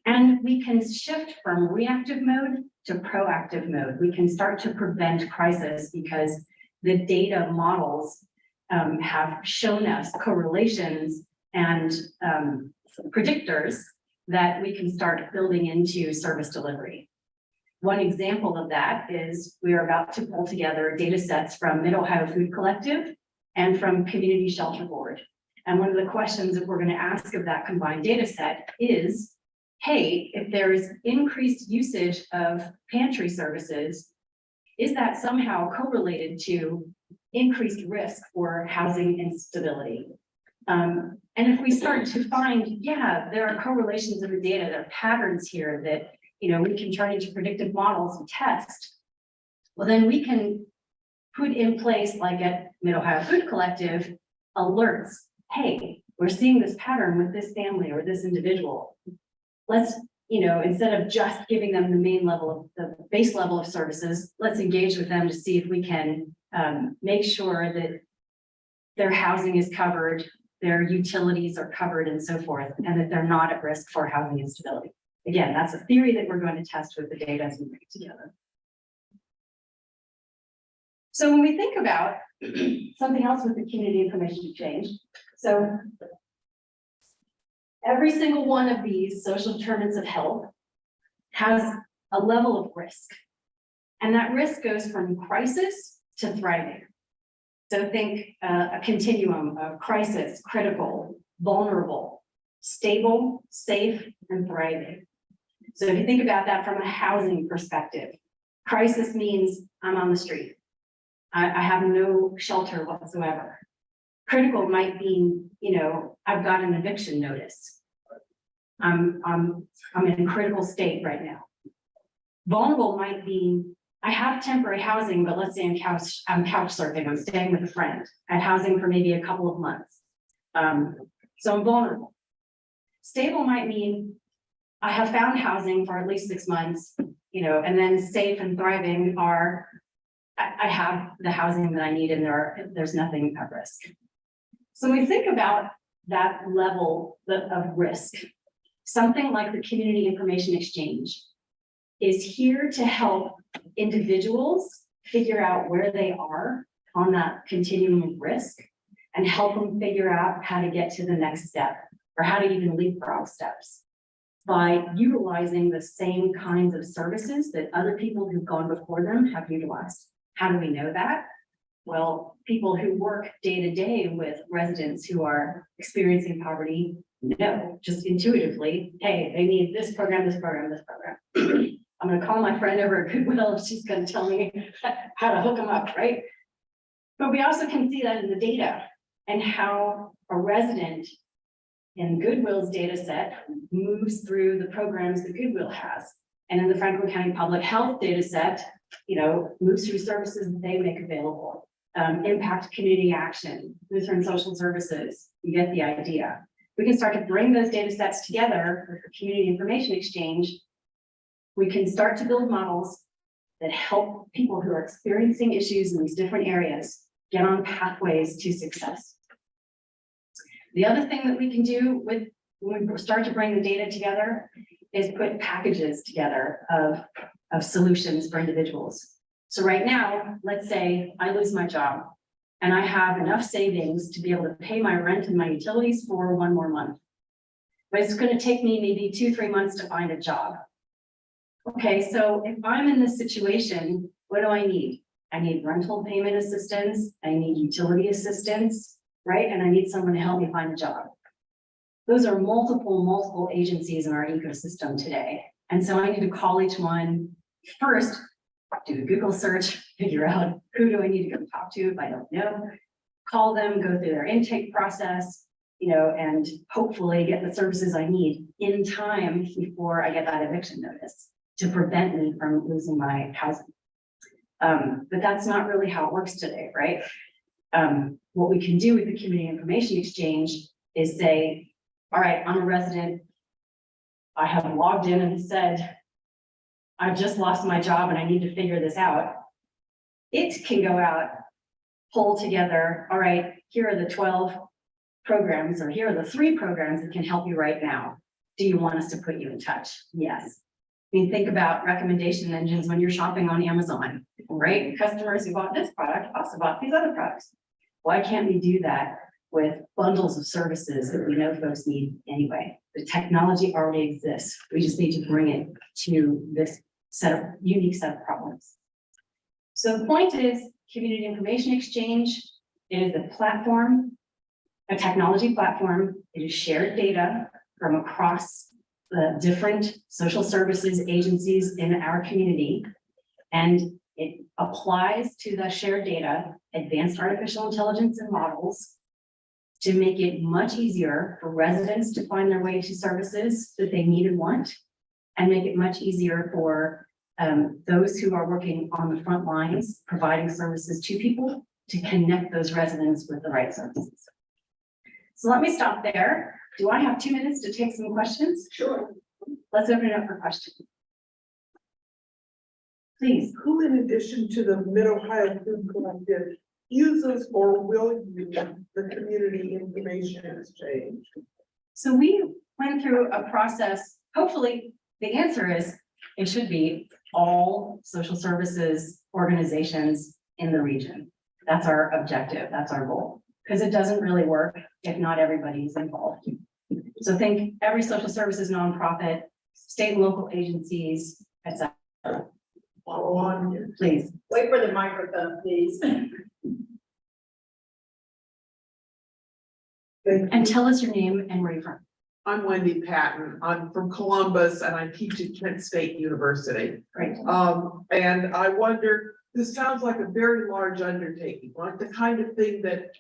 And we can shift from reactive mode to proactive mode. We can start to prevent crisis because the data models have shown us correlations and predictors that we can start building into service delivery. One example of that is we are about to pull together data sets from Mid-Ohio Food Collective and from Community Shelter Board. And one of the questions that we're going to ask of that combined data set is, hey, if there is increased usage of pantry services, is that somehow correlated to increased risk for housing instability? And if we start to find, yeah, there are correlations in the data, there are patterns here that, you know, we can turn into predictive models and test, well, then we can put in place, like at Mid-Ohio Food Collective, alerts. Hey, we're seeing this pattern with this family or this individual. Let's, you know, instead of just giving them the main level of the base level of services, let's engage with them to see if we can make sure that their housing is covered, their utilities are covered and so forth, and that they're not at risk for housing instability. Again, that's a theory that we're going to test with the data as we bring it together. So when we think about something else with the community information exchange, so every single one of these social determinants of health has a level of risk. And that risk goes from crisis to thriving. So think a continuum of crisis, critical, vulnerable, stable, safe, and thriving. So if you think about that from a housing perspective, crisis means I'm on the street. I have no shelter whatsoever. Critical might mean, you know, I've got an eviction notice. I'm in a critical state right now. Vulnerable might mean I have temporary housing, but let's say I'm couch surfing, I'm staying with a friend. I have housing for maybe a couple of months. So I'm vulnerable. Stable might mean I have found housing for at least 6 months, you know, and then safe and thriving are I have the housing that I need and there's nothing at risk. So when we think about that level of risk, something like the Community Information Exchange is here to help individuals figure out where they are on that continuum of risk and help them figure out how to get to the next step or how to even leapfrog steps by utilizing the same kinds of services that other people who've gone before them have utilized. How do we know that? Well, people who work day to day with residents who are experiencing poverty know just intuitively, hey, they need this program, this program, this program. I'm going to call my friend over at Goodwill and she's going to tell me how to hook them up, right? But we also can see that in the data and how a resident in Goodwill's data set moves through the programs that Goodwill has. And in the Franklin County Public Health data set, you know, moves through services that they make available. Impact community action, Lutheran social services, you get the idea. We can start to bring those data sets together with the Community Information Exchange. We can start to build models that help people who are experiencing issues in these different areas get on pathways to success. The other thing that we can do when we start to bring the data together is put packages together of solutions for individuals. So right now, let's say I lose my job and I have enough savings to be able to pay my rent and my utilities for 1 more month. But it's going to take me maybe 2-3 months to find a job. Okay, so if I'm in this situation, what do I need? I need rental payment assistance, I need utility assistance, right? And I need someone to help me find a job. those are multiple agencies in our ecosystem today. And so I need to call each one first, do a Google search, figure out who do I need to go talk to if I don't know, call them, go through their intake process, and hopefully get the services I need in time before I get that eviction notice to prevent me from losing my housing. But that's not really how it works today, right? What we can do with the community information exchange is say, all right, I'm a resident. I have logged in and said, I've just lost my job and I need to figure this out. It can go out, pull together, all right, here are the 12 programs, or here are the 3 programs that can help you right now. Do you want us to put you in touch? Yes. I mean, think about recommendation engines when you're shopping on Amazon, right? Customers who bought this product also bought these other products. Why can't we do that with bundles of services that we know folks need anyway? The technology already exists. We just need to bring it to this unique set of problems. So the point is, community information exchange is a platform, a technology platform. It is shared data from across the different social services agencies in our community. And it applies to the shared data, advanced artificial intelligence and models, to make it much easier for residents to find their way to services that they need and want, and make it much easier for those who are working on the front lines, providing services to people, to connect those residents with the right services. So let me stop there. Do I have 2 minutes to take some questions? Sure. Let's open it up for questions. Please. Who, in addition to the Mid-Ohio Food Collective, uses or will use the community information exchange? So we went through a process. Hopefully, the answer is it should be all social services organizations in the region. That's our objective. That's our goal. Because it doesn't really work if not everybody's involved. So think every social services nonprofit, state and local agencies, etc. Follow on here. Please. Wait for the microphone, please. And tell us your name and where you're from. I'm Wendy Patton. I'm from Columbus and I teach at Kent State University. Great. And I wonder, this sounds like a very large undertaking, like the kind of thing that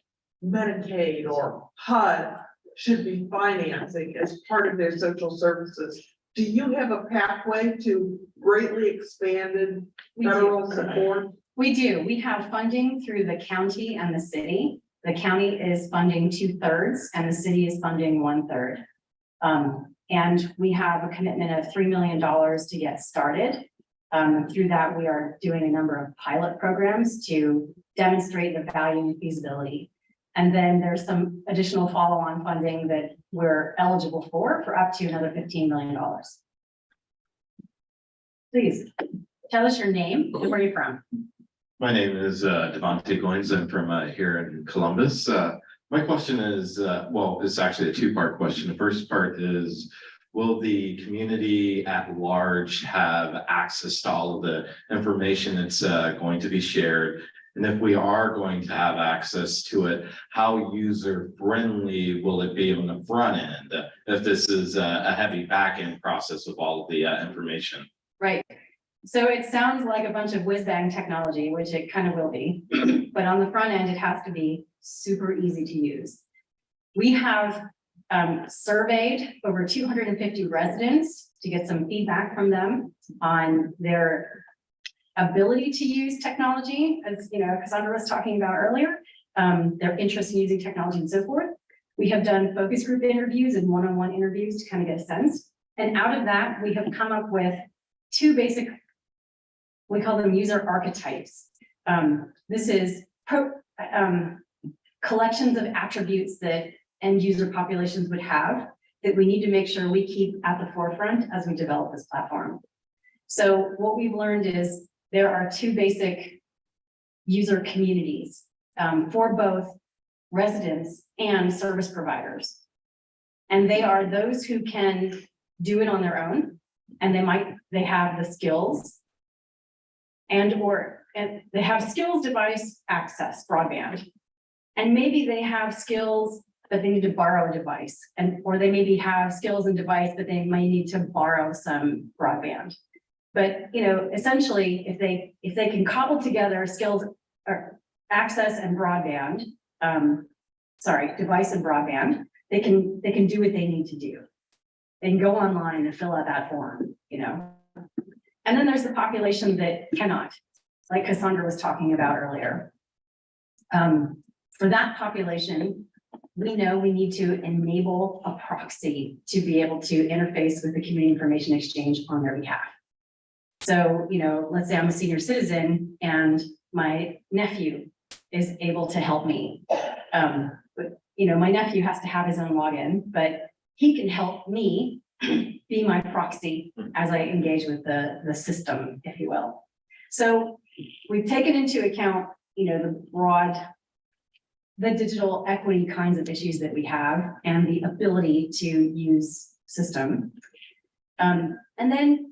Medicaid or HUD should be financing as part of their social services. Do you have a pathway to greatly expanded federal support? We do. We have funding through the county and the city. The county is funding 2/3 and the city is funding 1/3. And we have a commitment of $3 million to get started. Through that, we are doing a number of pilot programs to demonstrate the value and feasibility. And then there's some additional follow-on funding that we're eligible for up to another $15 million. Please tell us your name and where you're from. My name is Devontae Goins. I'm from here in Columbus. My question is, well, it's actually a 2-part question. The first part is, will the community at large have access to all of the information that's going to be shared? And if we are going to have access to it, how user friendly will it be on the front end? If this is a heavy back end process with all of the information. Right. So it sounds like a bunch of whiz bang technology, which it kind of will be, but on the front end, it has to be super easy to use. We have surveyed over 250 residents to get some feedback from them on their ability to use technology, as Cassandra was talking about earlier, their interest in using technology and so forth. We have done focus group interviews and one-on-one interviews to kind of get a sense. And out of that, we have come up with 2 basic, we call them user archetypes. This is collections of attributes that end user populations would have that we need to make sure we keep at the forefront as we develop this platform. So what we've learned is there are 2 basic user communities for both residents and service providers. And they are those who can do it on their own, and they have the skills and they have skills, device access, broadband. And maybe they have skills but they need to borrow a device, or they maybe have skills and device, but they might need to borrow some broadband. But, essentially, if they can cobble together skills or access and broadband, device and broadband, they can do what they need to do. They can go online and fill out that form, And then there's the population that cannot, like Cassandra was talking about earlier. For that population, we know we need to enable a proxy to be able to interface with the Community Information Exchange on their behalf. So, let's say I'm a senior citizen and my nephew is able to help me. My nephew has to have his own login, but he can help me be my proxy as I engage with the system, if you will. So we've taken into account, the digital equity kinds of issues that we have and the ability to use system. And then,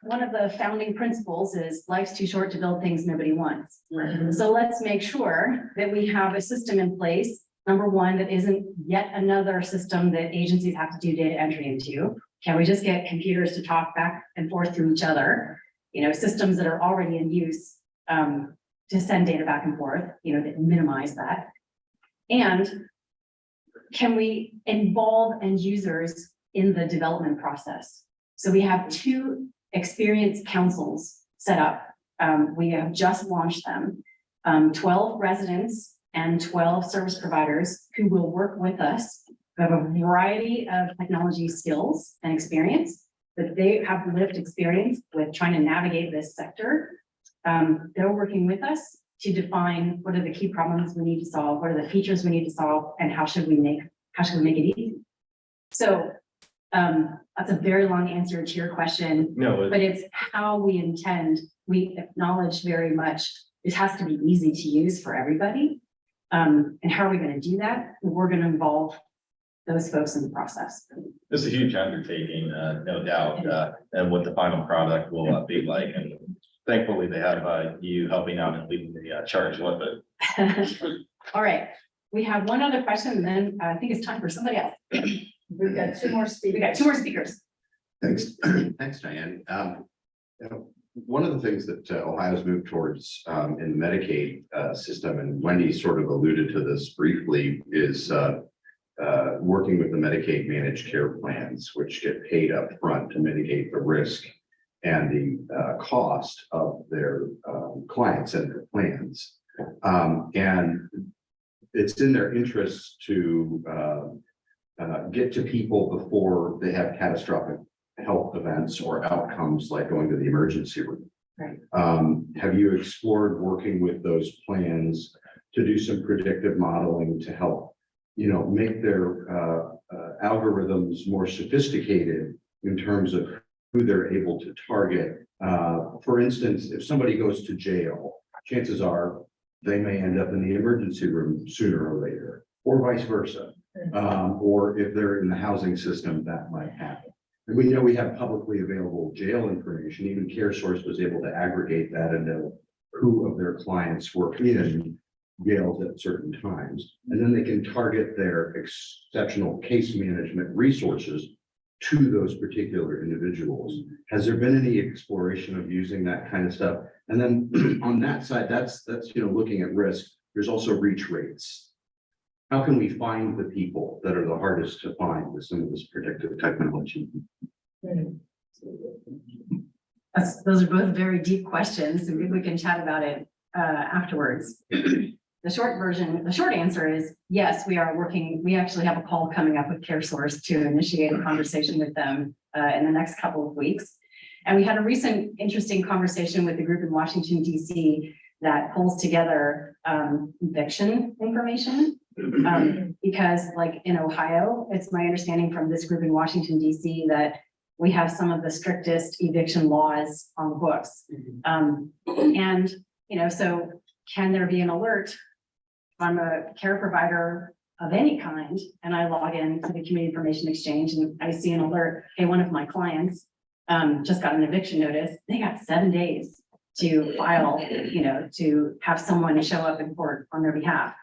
one of the founding principles is life's too short to build things nobody wants. So let's make sure that we have a system in place, number one, that isn't yet another system that agencies have to do data entry into. Can we just get computers to talk back and forth to each other? Systems that are already in use to send data back and forth, that minimize that. And can we involve end users in the development process? So we have 2 experienced councils set up. We have just launched them, 12 residents and 12 service providers who will work with us. We have a variety of technology skills and experience, but they have lived experience with trying to navigate this sector. They're working with us to define what are the key problems we need to solve, what are the features we need to solve, and how should we make it easy. So that's a very long answer to your question, but it's how we acknowledge very much, it has to be easy to use for everybody. And how are we going to do that? We're going to involve those folks in the process. It's a huge undertaking, no doubt, and what the final product will be like. And thankfully, they have you helping out and leading the charge with it. All right, we have one other question, and then I think it's time for somebody else. We've got 2 more speakers. We got 2 more speakers. Thanks, thanks, Diane. One of the things that Ohio's moved towards in the Medicaid system, and Wendy sort of alluded to this briefly, is working with the Medicaid managed care plans, which get paid up front to mitigate the risk and the cost of their clients and their plans. And it's in their interest to get to people before they have catastrophic health events or outcomes like going to the emergency room. Right. Have you explored working with those plans to do some predictive modeling to help, make their algorithms more sophisticated in terms of who they're able to target? For instance, if somebody goes to jail, chances are they may end up in the emergency room sooner or later, or vice versa. Or if they're in the housing system, that might happen. And we know we have publicly available jail information. Even CareSource was able to aggregate that and know who of their clients were in jails at certain times. And then they can target their exceptional case management resources to those particular individuals. Has there been any exploration of using that kind of stuff? And then on that side, that's looking at risk. There's also reach rates. How can we find the people that are the hardest to find with some of this predictive technology? Those are both very deep questions, and maybe we can chat about it afterwards. The short answer is yes, we are working. We actually have a call coming up with CareSource to initiate a conversation with them in the next couple of weeks. And we had a recent interesting conversation with the group in Washington, DC that pulls together eviction information. Because like in Ohio, it's my understanding from this group in Washington, DC, that we have some of the strictest eviction laws on the books. And, so can there be an alert? If I'm a care provider of any kind, and I log in to the Community Information Exchange and I see an alert, hey, one of my clients just got an eviction notice, they got 7 days to file, to have someone show up in court on their behalf.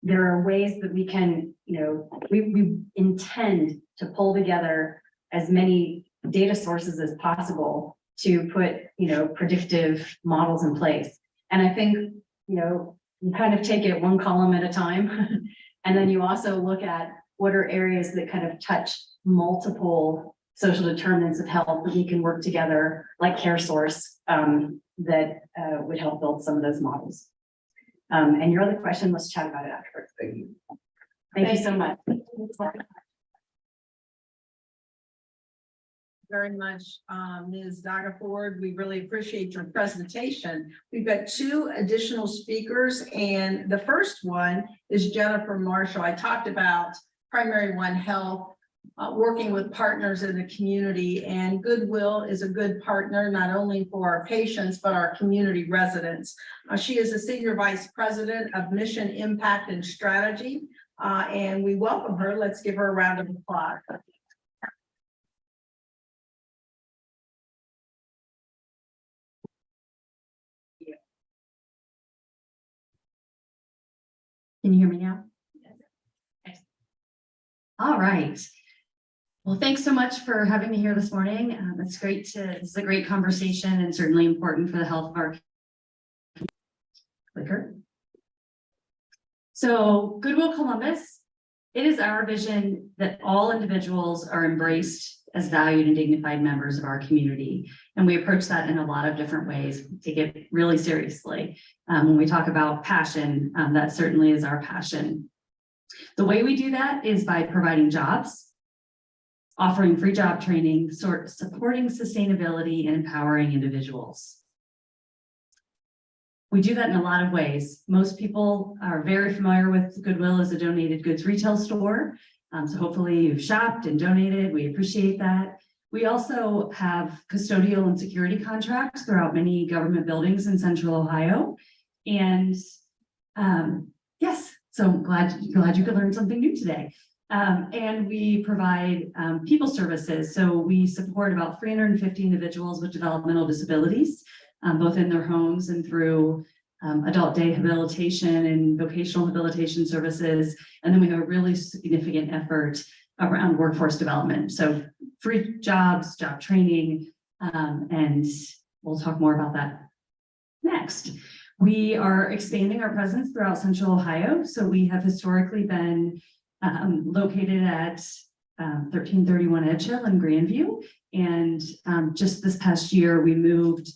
there are ways that we can, we intend to pull together as many data sources as possible to put, predictive models in place. And I think, you kind of take it one column at a time. And then you also look at what are areas that kind of touch multiple social determinants of health that we can work together, like CareSource, that would help build some of those models. And your other question, let's chat about it afterwards. Thank you. Thank you so much. Very much, Ms. Dagaford. We really appreciate your presentation. We've got 2 additional speakers, and the first one is Jennifer Marshall. I talked about Primary One Health, working with partners in the community, and Goodwill is a good partner, not only for our patients, but our community residents. She is a Senior Vice President of Mission Impact and Strategy, and we welcome her. Let's give her a round of applause. Can you hear me now? Yes. All right. Well, thanks so much for having me here this morning. It's great this is a great conversation and certainly important for the health of our clicker. So Goodwill Columbus, it is our vision that all individuals are embraced as valued and dignified members of our community. And we approach that in a lot of different ways, take it really seriously. When we talk about passion, that certainly is our passion. The way we do that is by providing jobs, offering free job training, supporting sustainability, and empowering individuals. We do that in a lot of ways. Most people are very familiar with Goodwill as a donated goods retail store. So hopefully you've shopped and donated. We appreciate that. We also have custodial and security contracts throughout many government buildings in Central Ohio. And yes, so glad you could learn something new today. And we provide people services. So we support about 350 individuals with developmental disabilities, both in their homes and through adult day habilitation and vocational habilitation services. And then we have a really significant effort around workforce development. So free jobs, job training, and we'll talk more about that next. We are expanding our presence throughout Central Ohio. So we have historically been located at 1331 Edgehill in Grandview. And just this past year, we moved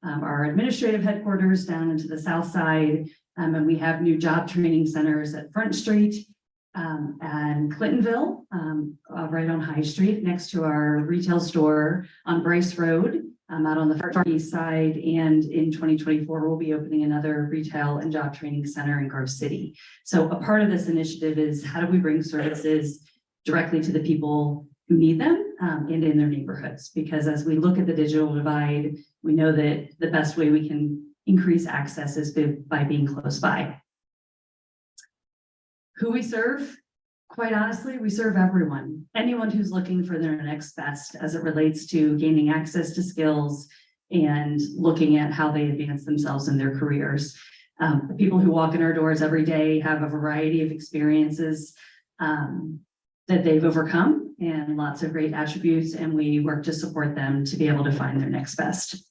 our administrative headquarters down into the south side. And we have new job training centers at Front Street and Clintonville, right on High Street, next to our retail store on Bryce Road, out on the far east side. And in 2024, we'll be opening another retail and job training center in Grove City. So a part of this initiative is how do we bring services directly to the people who need them and in their neighborhoods? Because as we look at the digital divide, we know that the best way we can increase access is by being close by. Who we serve? Quite honestly, we serve everyone, anyone who's looking for their next best as it relates to gaining access to skills and looking at how they advance themselves in their careers. The people who walk in our doors every day have a variety of experiences that they've overcome and lots of great attributes, and we work to support them to be able to find their next best.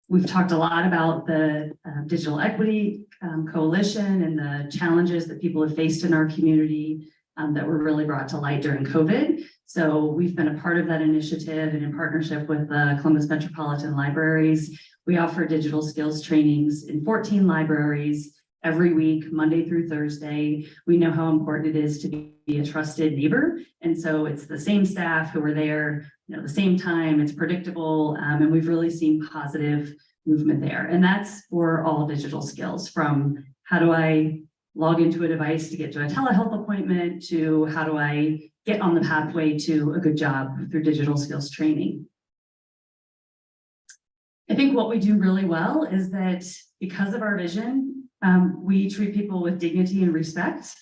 We've talked a lot about the Digital Equity Coalition and the challenges that people have faced in our community that were really brought to light during COVID. So we've been a part of that initiative, and in partnership with the Columbus Metropolitan Libraries, we offer digital skills trainings in 14 libraries every week, Monday through Thursday. We know how important it is to be a trusted neighbor. And so it's the same staff who are there, the same time, it's predictable. And we've really seen positive movement there. And that's for all digital skills, from how do I log into a device to get to a telehealth appointment to how do I get on the pathway to a good job through digital skills training. I think what we do really well is that because of our vision, we treat people with dignity and respect.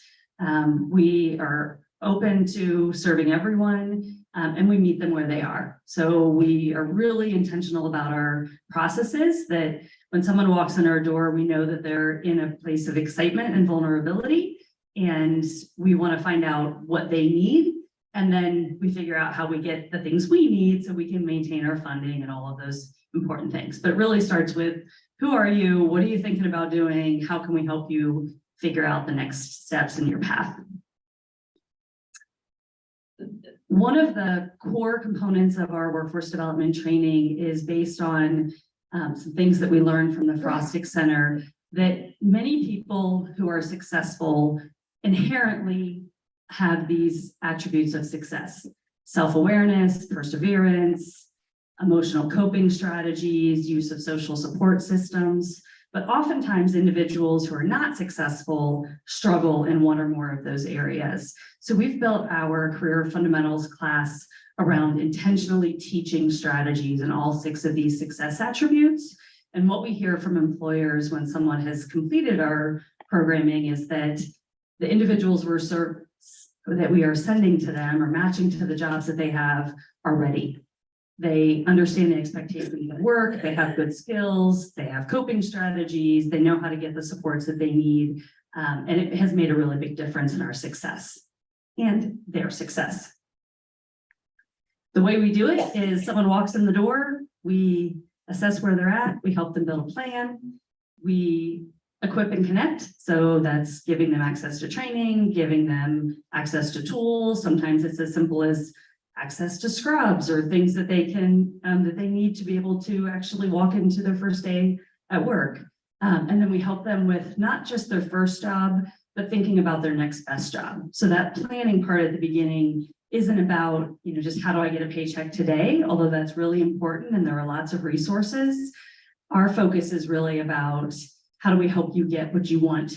We are open to serving everyone, and we meet them where they are. So we are really intentional about our processes, that when someone walks in our door, we know that they're in a place of excitement and vulnerability, and we want to find out what they need. And then we figure out how we get the things we need so we can maintain our funding and all of those important things. But it really starts with, who are you? What are you thinking about doing? How can we help you figure out the next steps in your path? One of the core components of our workforce development training is based on some things that we learned from the Frostic Center, that many people who are successful inherently have these attributes of success: self-awareness, perseverance, emotional coping strategies, use of social support systems. But oftentimes individuals who are not successful struggle in one or more of those areas. So we've built our career fundamentals class around intentionally teaching strategies in all 6 of these success attributes. And what we hear from employers when someone has completed our programming is that the individuals that we are sending to them or matching to the jobs that they have are ready. They understand the expectations of work, they have good skills, they have coping strategies, they know how to get the supports that they need. And it has made a really big difference in our success and their success. The way we do it is someone walks in the door, we assess where they're at, we help them build a plan, we equip and connect. So that's giving them access to training, giving them access to tools. Sometimes it's as simple as access to scrubs or things that they can, that they need to be able to actually walk into their first day at work. And then we help them with not just their first job, but thinking about their next best job. So that planning part at the beginning isn't about, just how do I get a paycheck today? Although that's really important and there are lots of resources. Our focus is really about, how do we help you get what you want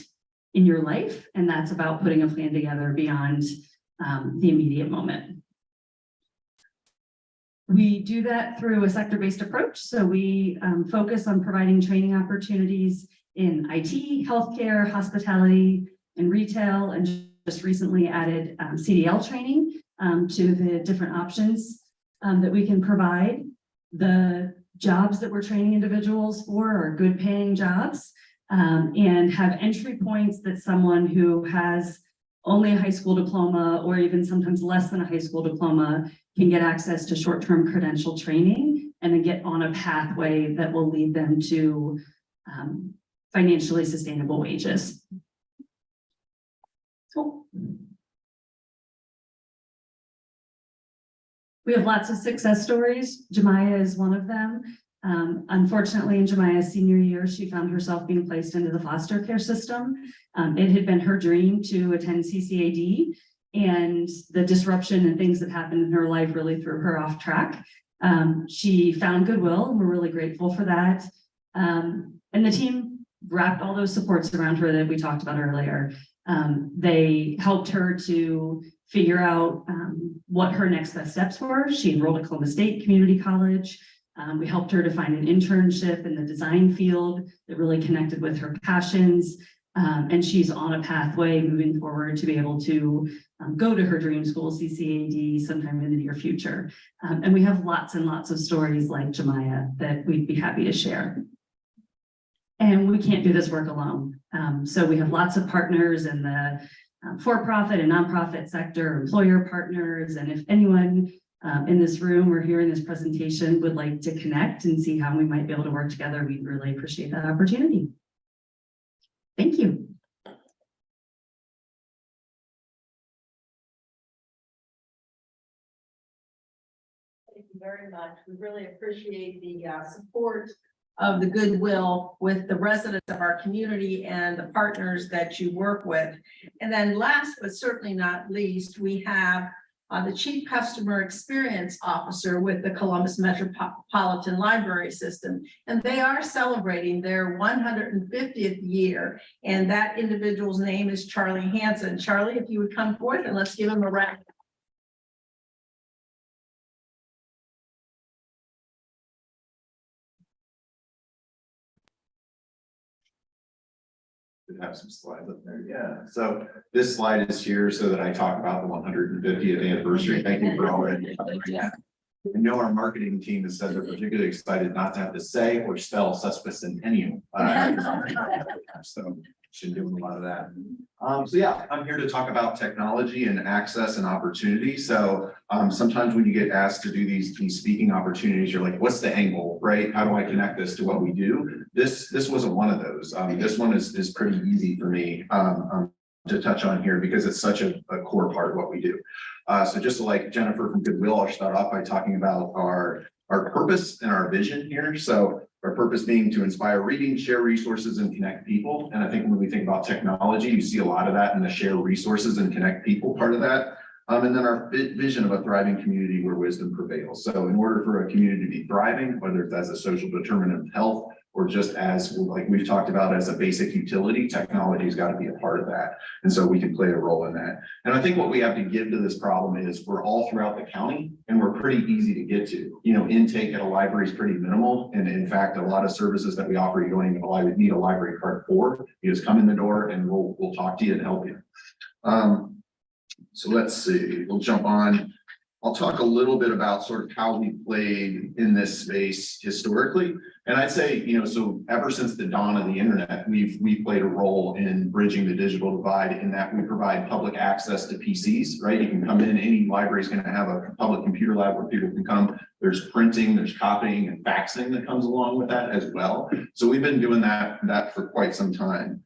in your life? And that's about putting a plan together beyond the immediate moment. We do that through a sector-based approach. So we focus on providing training opportunities in IT, healthcare, hospitality, and retail, and just recently added CDL training to the different options that we can provide. The jobs that we're training individuals for are good paying jobs and have entry points that someone who has only a high school diploma or even sometimes less than a high school diploma can get access to short-term credential training and then get on a pathway that will lead them to financially sustainable wages. Cool. We have lots of success stories. Jemiah is one of them. Unfortunately, in Jemiah's senior year, she found herself being placed into the foster care system. It had been her dream to attend CCAD, and the disruption and things that happened in her life really threw her off track. She found goodwill, and we're really grateful for that. And the team wrapped all those supports around her that we talked about earlier. They helped her to figure out what her next best steps were. She enrolled at Columbus State Community College. We helped her to find an internship in the design field that really connected with her passions. And she's on a pathway moving forward to be able to go to her dream school, CCAD, sometime in the near future. And we have lots and lots of stories like Jemiah that we'd be happy to share. And we can't do this work alone. So we have lots of partners in the for-profit and nonprofit sector, employer partners. And if anyone in this room or here in this presentation would like to connect and see how we might be able to work together, we'd really appreciate that opportunity. Thank you. Thank you very much. We really appreciate the support of the goodwill with the residents of our community and the partners that you work with. And then last but certainly not least, we have the Chief Customer Experience Officer with the Columbus Metropolitan Library System. And they are celebrating their 150th year. And that individual's name is Charlie Hansen. Charlie, if you would come forth and let's give him a round. Could have some slides up there, yeah. So this slide is here so that I talk about the 150th anniversary. Thank you for already. I know our marketing team has said they're particularly excited not to have to say or spell sesquicentennial. So should do a lot of that. So yeah, I'm here to talk about technology and access and opportunity. So sometimes when you get asked to do these speaking opportunities, you're like, what's the angle, right? How do I connect this to what we do? This wasn't one of those. This one is pretty easy for me to touch on here because it's such a core part of what we do. So just like Jennifer from Goodwill, I'll start off by talking about our purpose and our vision here. So our purpose being to inspire reading, share resources, and connect people. And I think when we think about technology, you see a lot of that in the share resources and connect people part of that. And then our vision of a thriving community where wisdom prevails. So in order for a community to be thriving, whether it's as a social determinant of health, or just as like we've talked about as a basic utility, technology has got to be a part of that. And so we can play a role in that. And I think what we have to give to this problem is we're all throughout the county and we're pretty easy to get to. You know, intake at a library is pretty minimal. And in fact, a lot of services that we offer, you don't even need a library card for. You just come in the door and we'll talk to you and help you. So let's see, we'll jump on. I'll talk a little bit about sort of how we played in this space historically. And I'd say, you know, so ever since the dawn of the internet, we've played a role in bridging the digital divide in that we provide public access to PCs, right? You can come in, any library is going to have a public computer lab where people can come. There's printing, there's copying and faxing that comes along with that as well. So we've been doing that for quite some time.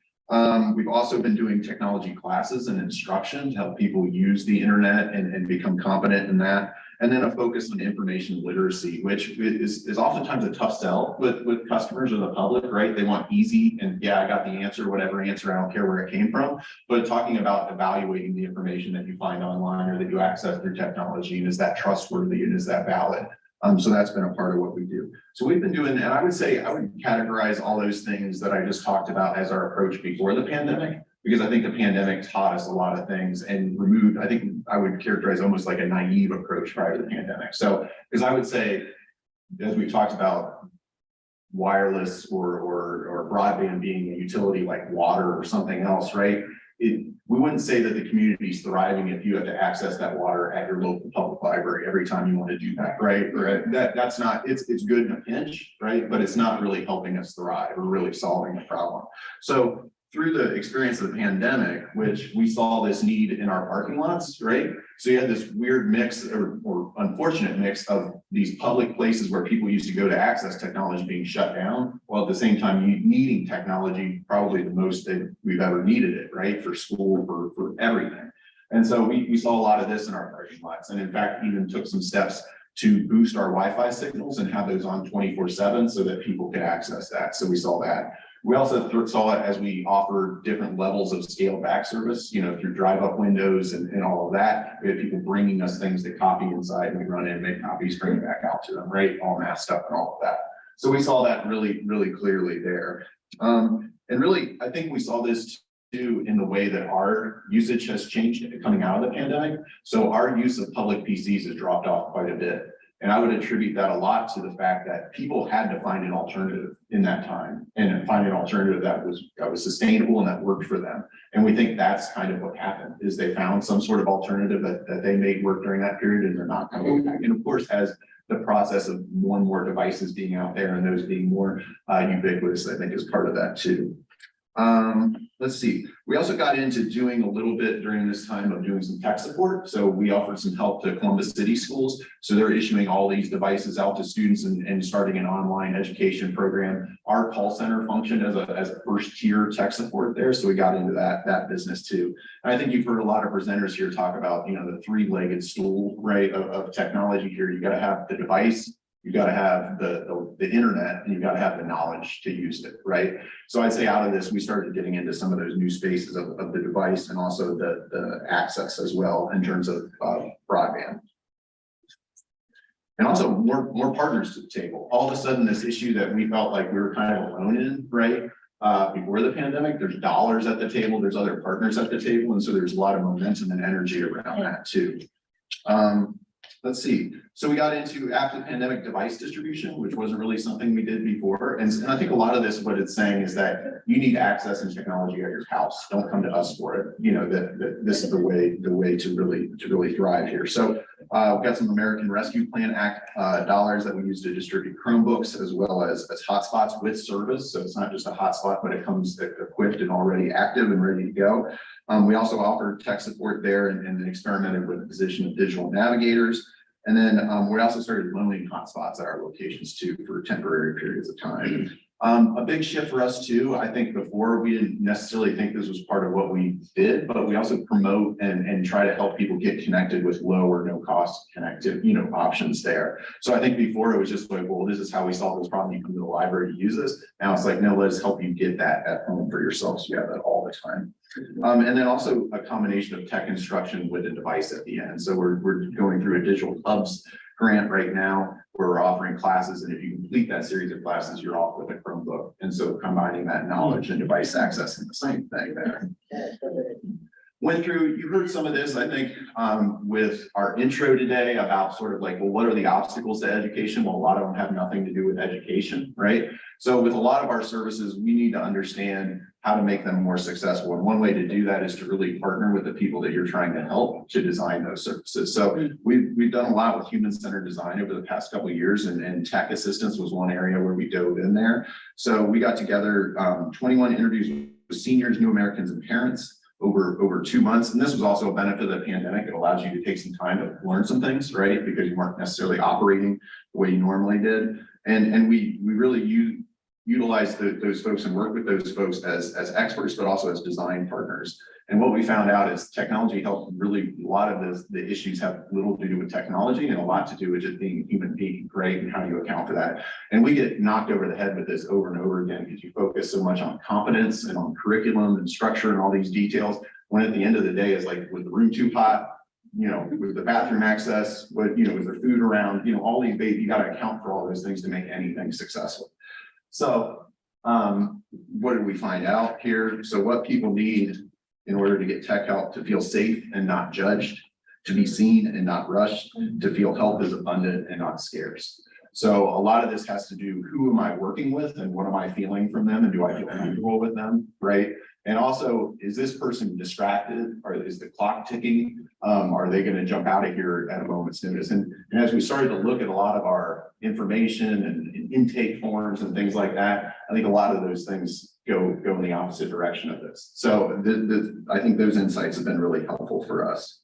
We've also been doing technology classes and instruction to help people use the internet and become competent in that. And then a focus on information literacy, which is oftentimes a tough sell with customers or the public, right? They want easy and yeah, I got the answer, whatever answer, I don't care where it came from. But talking about evaluating the information that you find online or that you access through technology, and is that trustworthy and is that valid? So that's been a part of what we do. So we've been doing, and I would say, I would categorize all those things that I just talked about as our approach before the pandemic, because I think the pandemic taught us a lot of things and removed, I think I would characterize almost like a naive approach prior to the pandemic. So, because I would say, as we talked about wireless or broadband being a utility like water or something else, right? We wouldn't say that the community is thriving if you have to access that water at your local public library every time you want to do that, right? Or that's not, it's good in a pinch, right? But it's not really helping us thrive or really solving the problem. So through the experience of the pandemic, which we saw this need in our parking lots, right? So you had this weird mix or unfortunate mix of these public places where people used to go to access technology being shut down, while at the same time needing technology probably the most that we've ever needed it, right? For school, for everything. And so we saw a lot of this in our parking lots, and in fact, even took some steps to boost our Wi-Fi signals and have those on 24/7 so that people could access that. So we saw that. We also saw it as we offer different levels of scaled back service, you know, through drive up windows and all of that. We had people bringing us things to copy inside, and we run in, make copies, bring it back out to them, right? All masked up and all of that. So we saw that really, really clearly there. And really, I think we saw this too in the way that our usage has changed coming out of the pandemic. So our use of public PCs has dropped off quite a bit. And I would attribute that a lot to the fact that people had to find an alternative in that time and find an alternative that was sustainable and that worked for them. And we think that's kind of what happened, is they found some sort of alternative that they made work during that period, and they're not coming back. And of course, as the process of more and more devices being out there and those being more ubiquitous, I think is part of that too. Let's see. We also got into doing a little bit during this time of doing some tech support. So we offered some help to Columbus City schools. So they're issuing all these devices out to students and starting an online education program. Our call center functioned as a first tier tech support there. So we got into that business too. And I think you've heard a lot of presenters here talk about, you know, the three-legged stool, right, of technology here. You got to have the device, you got to have the internet, and you got to have the knowledge to use it, right? So I'd say out of this, we started getting into some of those new spaces of the device and also the access as well in terms of broadband. And also more partners to the table. All of a sudden, this issue that we felt like we were kind of alone in, right? Before the pandemic, there's dollars at the table, there's other partners at the table, and so there's a lot of momentum and energy around that too. let's see. So we got into after the pandemic device distribution, which wasn't really something we did before. And I think a lot of this, what it's saying is that you need access and technology at your house. Don't come to us for it. You know, that this is the way to really thrive here. So we've got some American Rescue Plan Act dollars that we use to distribute Chromebooks as well as hotspots with service. So it's not just a hotspot, but it comes equipped and already active and ready to go. We also offer tech support there and experimented with the position of digital navigators. And then we also started loaning hotspots at our locations too for temporary periods of time. A big shift for us too. I think before we didn't necessarily think this was part of what we did, but we also promote and try to help people get connected with low or no cost connective, options there. So I think before it was just like, well, this is how we solve this problem. You come to the library to use this. Now it's like, no, let's help you get that at home for yourself. So you have that all the time. And then also a combination of tech instruction with a device at the end. So we're going through a digital hubs grant right now where we're offering classes. And if you complete that series of classes, you're off with a Chromebook. And so combining that knowledge and device access in the same thing there. Went through, you heard some of this, I think, with our intro today about sort of like, well, what are the obstacles to education? Well, a lot of them have nothing to do with education, right? So with a lot of our services, we need to understand how to make them more successful. And one way to do that is to really partner with the people that you're trying to help to design those services. So we've done a lot with human-centered design over the past couple of years, and tech assistance was one area where we dove in there. So we got together 21 interviews with seniors, new Americans, and parents over 2 months. And this was also a benefit of the pandemic. It allows you to take some time to learn some things, right? Because you weren't necessarily operating the way you normally did. And we really utilize those folks and work with those folks as experts, but also as design partners. And what we found out is technology helped really, a lot of the issues have little to do with technology and a lot to do with just being a human being, right? And how do you account for that? And we get knocked over the head with this over and over again because you focus so much on competence and on curriculum and structure and all these details, when at the end of the day is like, was the room too hot? With the bathroom access, was there food around, all these, you got to account for all those things to make anything successful. So what did we find out here? So what people need in order to get tech help: to feel safe and not judged, to be seen and not rushed, to feel help is abundant and not scarce. So a lot of this has to do, who am I working with and what am I feeling from them and do I feel comfortable with them, right? And also, is this person distracted or is the clock ticking? Are they going to jump out of here at a moment's notice? And as we started to look at a lot of our information and intake forms and things like that, I think a lot of those things go in the opposite direction of this. So I think those insights have been really helpful for us.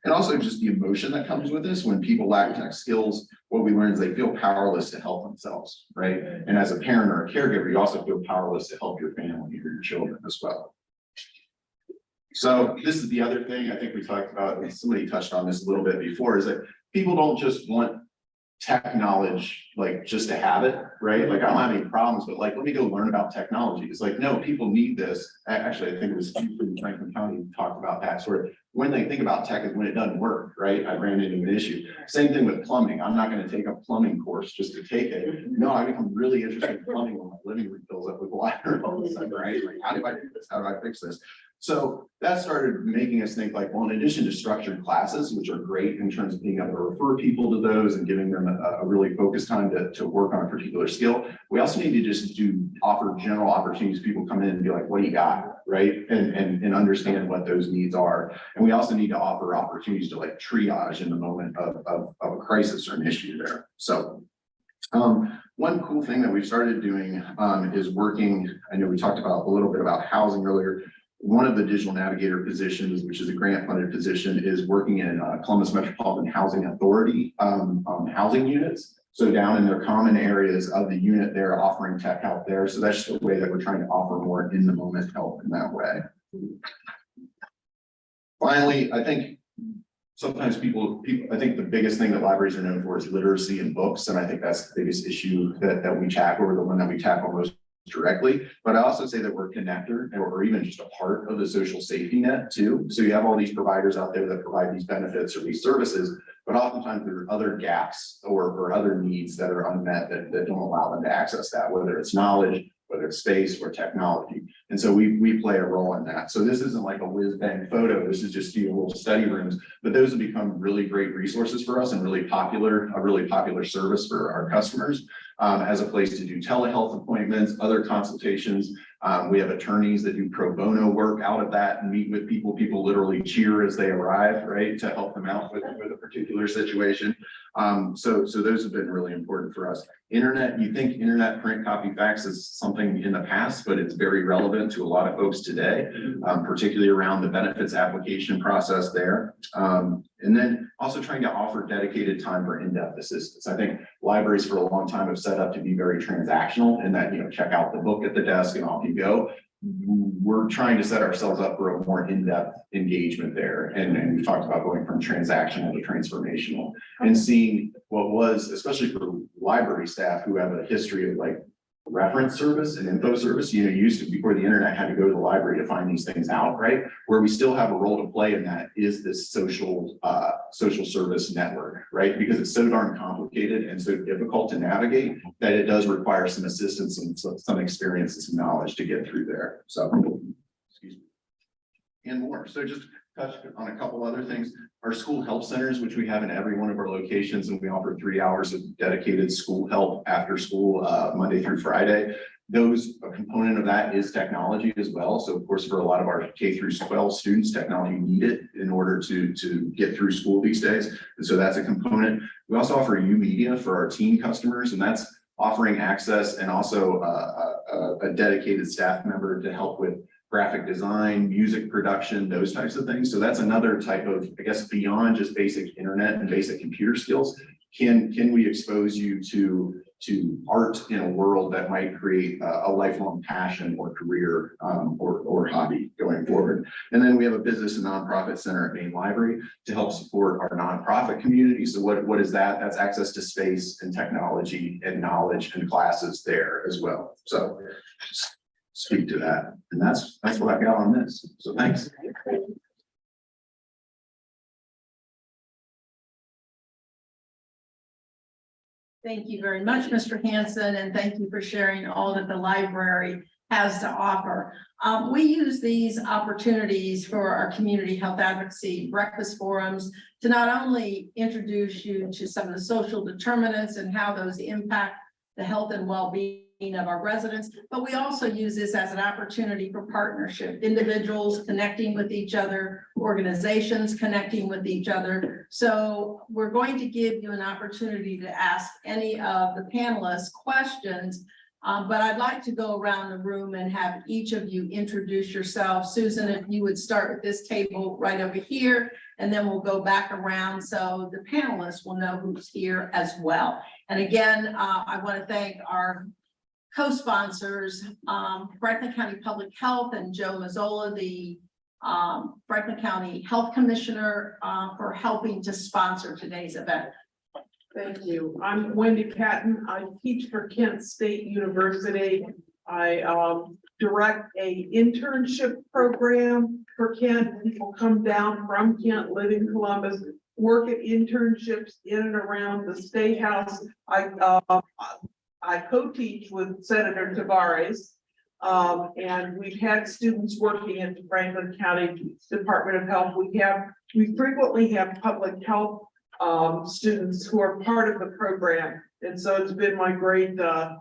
And also just the emotion that comes with this. When people lack tech skills, what we learn is they feel powerless to help themselves, right? And as a parent or a caregiver, you also feel powerless to help your family or your children as well. So this is the other thing I think we talked about, and somebody touched on this a little bit before, is that people don't just want tech knowledge, like just to have it, right? Like, I don't have any problems, but like, let me go learn about technology. It's like, no, people need this. Actually, I think it was Franklin County talked about that sort of, when they think about tech is when it doesn't work, right? I ran into an issue. Same thing with plumbing. I'm not going to take a plumbing course just to take it. No, I become really interested in plumbing when my living room fills up with water all of a sudden, right? Like, how do I do this? How do I fix this? So that started making us think like, well, in addition to structured classes, which are great in terms of being able to refer people to those and giving them a really focused time to work on a particular skill, we also need to just offer general opportunities. People come in and be like, what do you got? Right. And understand what those needs are. And we also need to offer opportunities to like triage in the moment of a crisis or an issue there. So one cool thing that we've started doing is working. I know we talked about a little bit about housing earlier. One of the digital navigator positions, which is a grant funded position, is working in Columbus Metropolitan Housing Authority housing units. So down in their common areas of the unit, they're offering tech help there. So that's just a way that we're trying to offer more in the moment help in that way. Finally, I think sometimes people, I think the biggest thing that libraries are known for is literacy in books. And I think that's the biggest issue that we tackle, or the one that we tackle most directly. But I also say that we're a connector, or even just a part of the social safety net too. So you have all these providers out there that provide these benefits or these services, but oftentimes there are other gaps or other needs that are unmet that don't allow them to access that, whether it's knowledge, whether it's space or technology. And so we play a role in that. So this isn't like a whiz bang photo. This is just little study rooms, but those have become really great resources for us and a really popular service for our customers, as a place to do telehealth appointments, other consultations. We have attorneys that do pro bono work out of that and meet with people. People literally cheer as they arrive, right, to help them out with a particular situation. So those have been really important for us. Internet, you think internet, print, copy, fax is something in the past, but it's very relevant to a lot of folks today, particularly around the benefits application process there. And then also trying to offer dedicated time for in-depth assistance. I think libraries for a long time have set up to be very transactional and that, check out the book at the desk and off you go. We're trying to set ourselves up for a more in-depth engagement there. And we've talked about going from transactional to transformational and seeing what was, especially for library staff who have a history of like reference service and info service, used to, before the internet, had to go to the library to find these things out, right? Where we still have a role to play in that is this social service network, right? Because it's so darn complicated and so difficult to navigate that it does require some assistance and some experience and some knowledge to get through there. So, excuse me. And more. So just touch on a couple other things. Our school help centers, which we have in every one of our locations, and we offer 3 hours of dedicated school help after school, Monday through Friday. A component of that is technology as well. So of course, for a lot of our K through 12 students, technology needed in order to get through school these days. And so that's a component. We also offer U-Media for our teen customers, and that's offering access and also a dedicated staff member to help with graphic design, music production, those types of things. So that's another type of, I guess, beyond just basic internet and basic computer skills. Can we expose you to art in a world that might create a lifelong passion or career or hobby going forward? And then we have a business and nonprofit center at Main Library to help support our nonprofit community. So what is that? That's access to space and technology and knowledge and classes there as well. So speak to that. And that's what I got on this. So thanks. Thank you very much, Mr. Hanson, and thank you for sharing all that the library has to offer. We use these opportunities for our community health advocacy breakfast forums to not only introduce you to some of the social determinants and how those impact the health and well-being of our residents, but we also use this as an opportunity for partnership, individuals connecting with each other, organizations connecting with each other. So we're going to give you an opportunity to ask any of the panelists questions, but I'd like to go around the room and have each of you introduce yourself. Susan, if you would start with this table right over here, and then we'll go back around so the panelists will know who's here as well. And again, I want to thank our co-sponsors, Franklin County Public Health and Joe Mazzola, the Franklin County Health Commissioner, for helping to sponsor today's event. Thank you. I'm Wendy Catton. I teach for Kent State University. I direct a internship program for Kent. People come down from Kent, live in Columbus, work at internships in and around the State House. I co-teach with Senator Tavares, and we've had students working at the Franklin County Department of Health. We frequently have public health students who are part of the program, and so it's been my great, to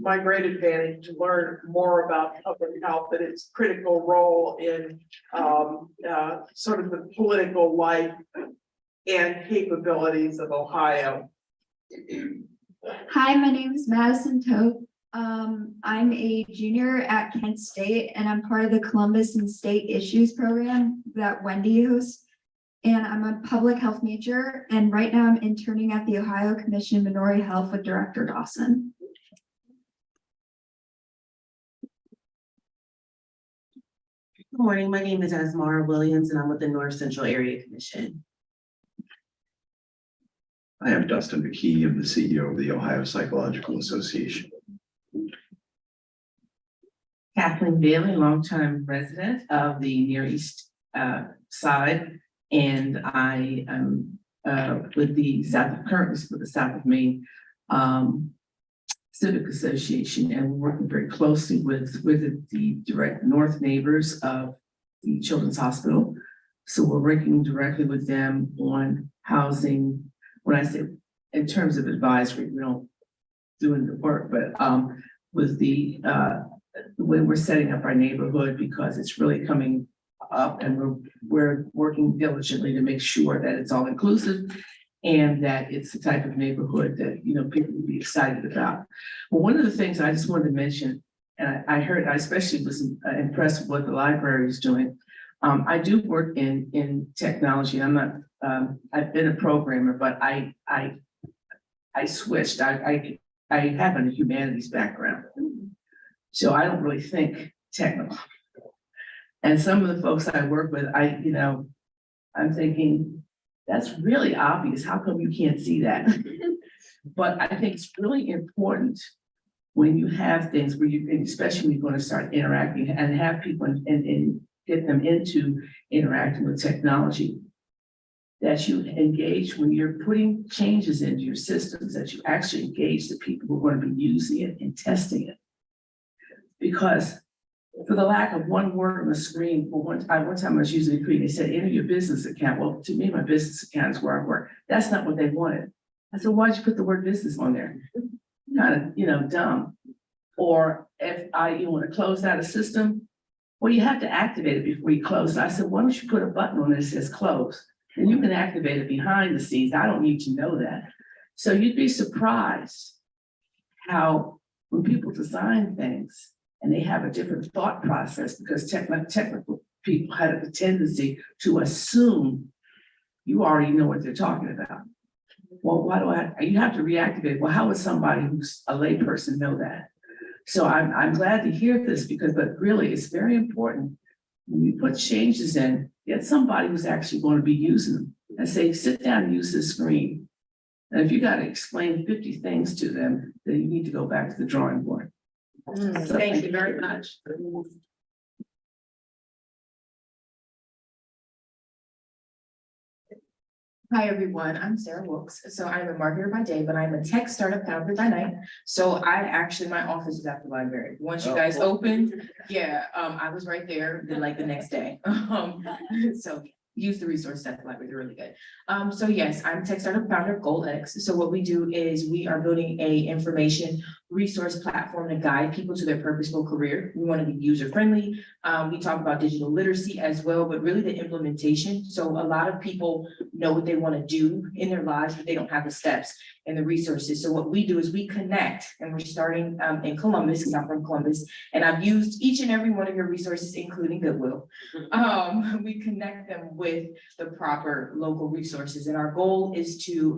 my great advantage to learn more about public health and its critical role in sort of the political life and capabilities of Ohio. Hi, my name is Madison Toth. I'm a junior at Kent State, and I'm part of the Columbus and State Issues program that Wendy hosts. And I'm a public health major, and right now I'm interning at the Ohio Commission of Minority Health with Director Dawson. Good morning, my name is Asmara Williams, and I'm with the North Central Area Commission. I am Dustin McKee. I'm the CEO of the Ohio Psychological Association. Kathleen Bailey, longtime resident of the Near East side, and I am with the South of Maine Civic Association, and we're working very closely with the direct north neighbors of the Children's Hospital. So we're working directly with them on housing. When I say in terms of advisory, we don't do the work, but with the way we're setting up our neighborhood, because it's really coming up, and we're working diligently to make sure that it's all inclusive and that it's the type of neighborhood that, you know, people will be excited about. Well, one of the things I just wanted to mention, and I especially was impressed with what the library is doing. I do work in technology. I'm not, I've been a programmer, but I switched. I have a humanities background. So I don't really think technical. And some of the folks I work with, I'm thinking, that's really obvious. How come you can't see that? But I think it's really important when you have things where you, especially when you're going to start interacting and have people and get them into interacting with technology, that you engage when you're putting changes into your systems, that you actually engage the people who are going to be using it and testing it. Because for the lack of one word on the screen, one time I was using a screen, they said, enter your business account. Well, to me, my business account is where I work. That's not what they wanted. I said, why'd you put the word business on there? Kind of, dumb. Or if you want to close out a system, well, you have to activate it before you close it. I said, why don't you put a button on it that says close? And you can activate it behind the scenes. I don't need to know that. So you'd be surprised how when people design things and they have a different thought process, because technical people had a tendency to assume you already know what they're talking about. Well, why do you have to reactivate? Well, how would somebody who's a layperson know that? So I'm glad to hear this, but really it's very important when you put changes in, get somebody who's actually going to be using them and say, sit down and use this screen. And if you got to explain 50 things to them, then you need to go back to the drawing board. So Thank you very much. Hi, everyone. I'm Sarah Wilkes. So I'm a marketer by day, but I'm a tech startup founder by night. So my office is at the library. Once you guys opened, I was right there the next day. So use the resources at the library, they're really good. So yes, I'm tech startup founder of GoalX. So what we do is we are building a information resource platform to guide people to their purposeful career. We want to be user friendly. We talk about digital literacy as well, but really the implementation. So a lot of people know what they want to do in their lives, but they don't have the steps and the resources. So what we do is we connect, and we're starting in Columbus, because I'm from Columbus, and I've used each and every one of your resources, including Goodwill. We connect them with the proper local resources, and our goal is to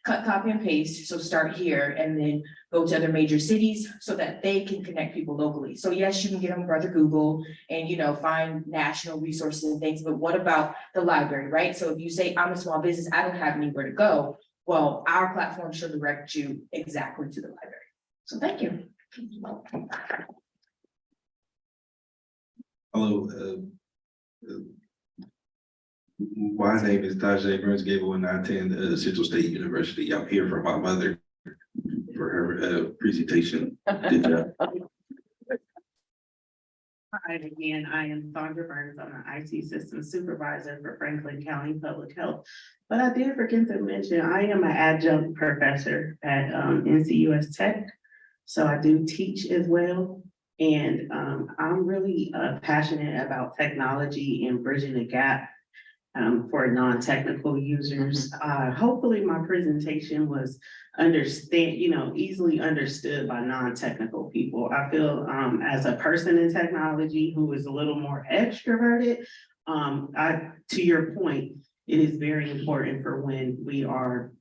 cut, copy, and paste. So start here and then go to other major cities so that they can connect people locally. So yes, you can get on Brother Google and, find national resources and things, but what about the library, right? So if you say, I'm a small business, I don't have anywhere to go. Well, our platform should direct you exactly to the library. So thank you. Hello, my name is Tajay Burns Gable, and I attend Central State University. I'm here for my mother for her presentation. Good job. Hi, again, I am Sandra Burns. I'm an IT systems supervisor for Franklin County Public Health. But I did forget to mention, I am an adjunct professor at NCUS Tech. So I do teach as well. And I'm really passionate about technology and bridging the gap for non-technical users. Hopefully my presentation was easily understood by non-technical people. I feel as a person in technology who is a little more extroverted, to your point, it is very important for when we are,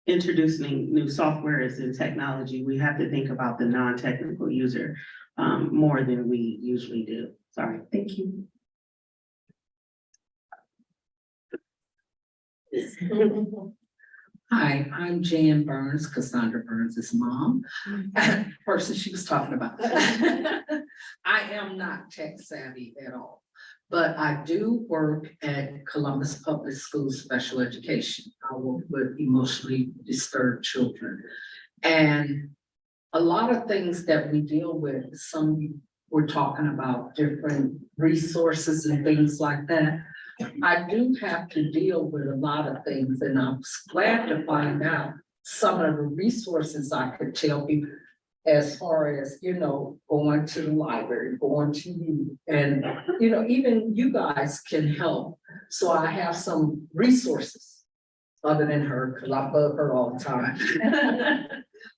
introducing new softwares and technology, we have to think about the non-technical user more than we usually do. Sorry, thank you. Hi, I'm Jan Burns, Cassandra Burns' mom, person she was talking about. I am not tech savvy at all, But I do work at Columbus Public Schools Special Education. I work with emotionally disturbed children. And a lot of things that we deal with, some we're talking about different resources and things like that. I do have to deal with a lot of things, and I'm glad to find out some of the resources I could tell people as far as, you know, going to the library, going to you, and, you know, even you guys can help. So I have some resources other than her, because I bug her all the time.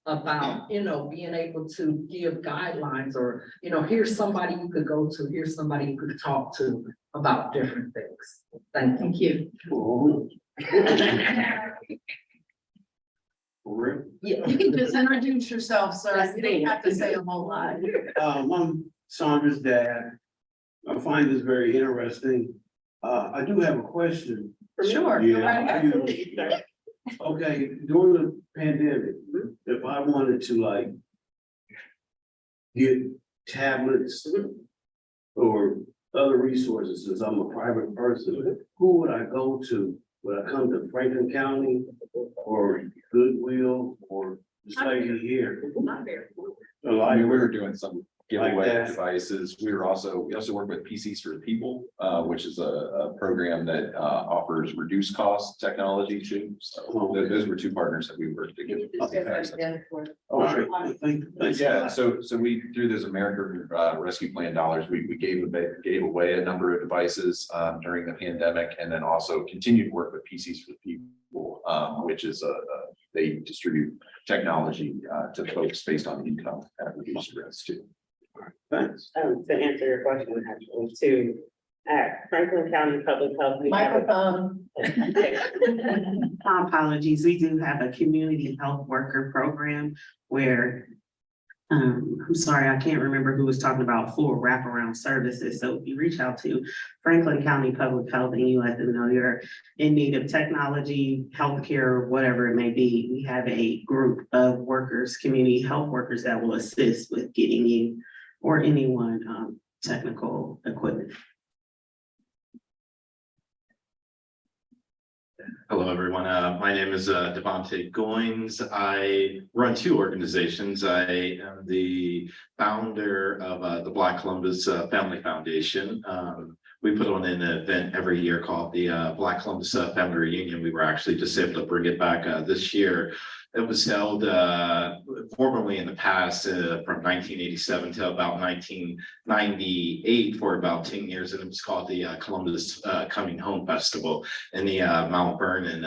About, you know, being able to give guidelines, or, you know, here's somebody you could go to, here's somebody you could talk to about different things. Thank you. Yeah, you can just introduce yourself, sir. You don't have to say a whole lot. I'm Sandra's dad. I find this very interesting. I do have a question. Sure. Yeah, I do. Okay, during the pandemic, if I wanted to like get tablets or other resources, since I'm a private person, who would I go to? Would I come to Franklin County or Goodwill or this lady here? I mean, we were doing some Like giveaway that. devices. We also work with PCs for the People, which is a program that offers reduced cost technology too. So those were two partners that we worked to give. All right, thank you. Yeah, so we, through those American Rescue Plan dollars, we gave away a number of devices during the pandemic, and then also continued to work with PCs for the People, which is they distribute technology to folks based on income at reduced risk too. Thanks. To answer your question, actually, to at Franklin County Public Health. we have a- Microphone. My apologies, we do have a community health worker program where, I'm sorry, I can't remember who was talking about full wraparound services. So if you reach out to Franklin County Public Health and you let them know you're in need of technology, healthcare, whatever it may be, we have a group of workers, community health workers that will assist with getting you or anyone technical equipment. Hello, everyone. My name is Devontae Goins. I run two organizations. I am the founder of the Black Columbus Family Foundation. We put on an event every year called the Black Columbus Family Reunion. We were actually just able to bring it back this year. It was held formerly in the past from 1987 to about 1998 for about 10 years, and it was called the Columbus Coming Home Festival in the Mount Vernon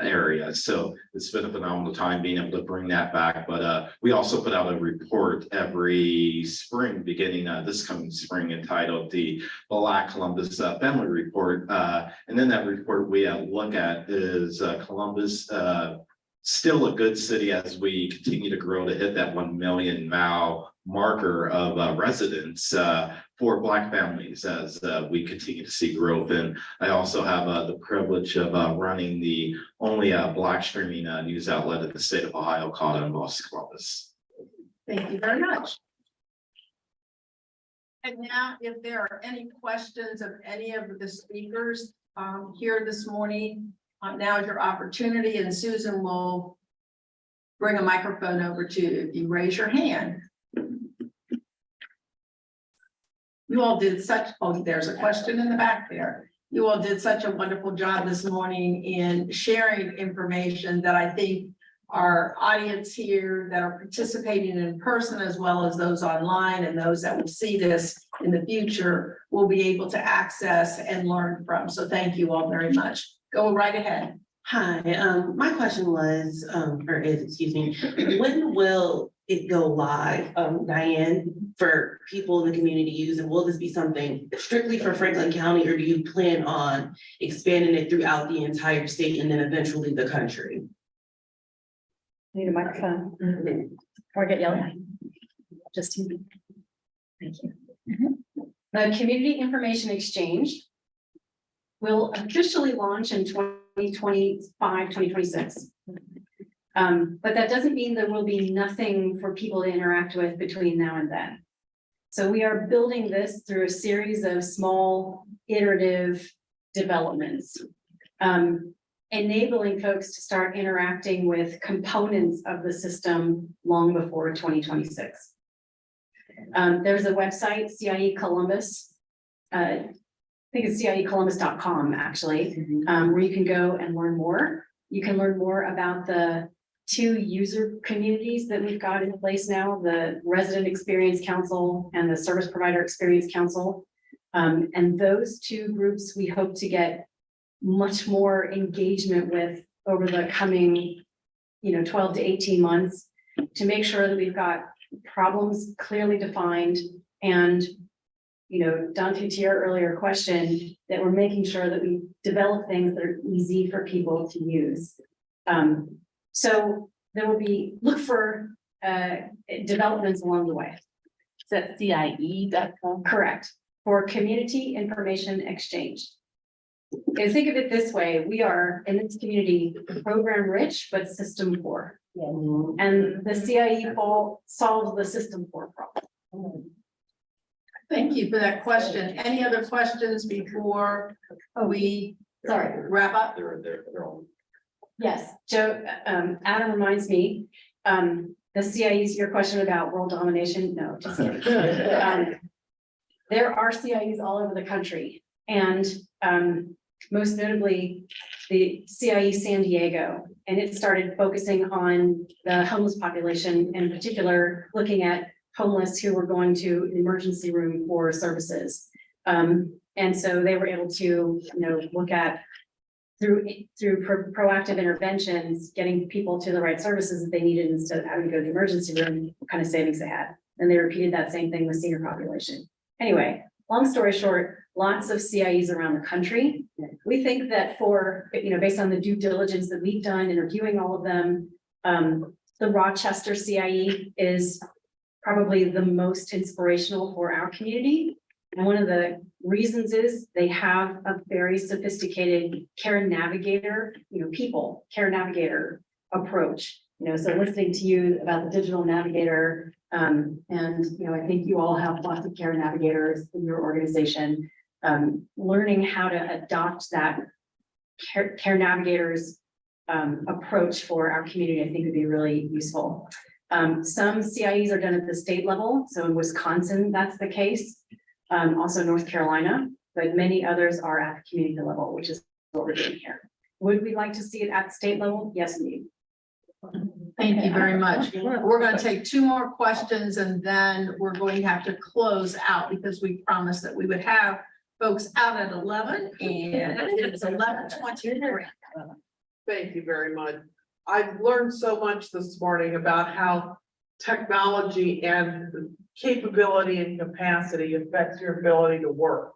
area. So it's been a phenomenal time being able to bring that back. But we also put out a report every spring, beginning this coming spring, entitled the Black Columbus Family Report. And then that report we look at is Columbus still a good city as we continue to grow to hit that 1 million now marker of residents for Black families as we continue to see growth. And I also have the privilege of running the only Black streaming news outlet in the state of Ohio called Los Columbus. Thank you very much. And now, if there are any questions of any of the speakers here this morning, now is your opportunity, and Susan will bring a microphone over to you if you raise your hand. You all did such, oh, there's a question in the back there. You all did such a wonderful job this morning in sharing information that I think our audience here that are participating in person, as well as those online and those that will see this in the future, will be able to access and learn from. So thank you all very much. Go right ahead. Hi, my question was, or is, excuse me, when will it go live, Diane, for people in the community to use? And will this be something strictly for Franklin County, or do you plan on expanding it throughout the entire state and then eventually the country? Need a microphone or get yelled at. Just TV. Thank you. The Community Information Exchange will officially launch in 2025, 2026. But that doesn't mean there will be nothing for people to interact with between now and then. So we are building this through a series of small iterative developments. Enabling folks to start interacting with components of the system long before 2026. There's a website, CIE Columbus. I think it's ciecolumbus.com actually, where you can go and learn more. You can learn more about the 2 user communities that we've got in place now, the Resident Experience Council and the Service Provider Experience Council. And those 2 groups we hope to get much more engagement with over the coming, 12 to 18 months to make sure that we've got problems clearly defined and, Dante, to your earlier question, that we're making sure that we develop things that are easy for people to use. So there will be, look for developments along the way. Is that CIE.com? Correct, for Community Information Exchange. And think of it this way, we are in this community program rich, but system poor. And the CIE solves the system poor problem. Thank you for that question. Any other questions before we wrap up? They're all. Yes, Joe, Adam reminds me, the CIEs, your question about world domination, no, just kidding. There are CIEs all over the country, and most notably the CIE San Diego, and it started focusing on the homeless population, in particular, looking at homeless who were going to an emergency room for services. And so they were able to, look at through proactive interventions, getting people to the right services that they needed instead of having to go to the emergency room, what kind of savings they had. And they repeated that same thing with senior population. Anyway, long story short, lots of CIEs around the country. We think that for, based on the due diligence that we've done in reviewing all of them, the Rochester CIE is probably the most inspirational for our community. And one of the reasons is they have a very sophisticated care navigator, care navigator approach. So listening to you about the digital navigator, and I think you all have lots of care navigators in your organization. Learning how to adopt that care navigators approach for our community, I think would be really useful. Some CIEs are done at the state level. So in Wisconsin, that's the case. Also North Carolina, but many others are at the community level, which is what we're doing here. Would we like to see it at the state level? Yes, indeed. Thank you very much. We're going to take 2 more questions and then we're going to have to close out because we promised that we would have folks out at 11 and it's 11:23. Thank you very much. I've learned so much this morning about how technology and capability and capacity affects your ability to work.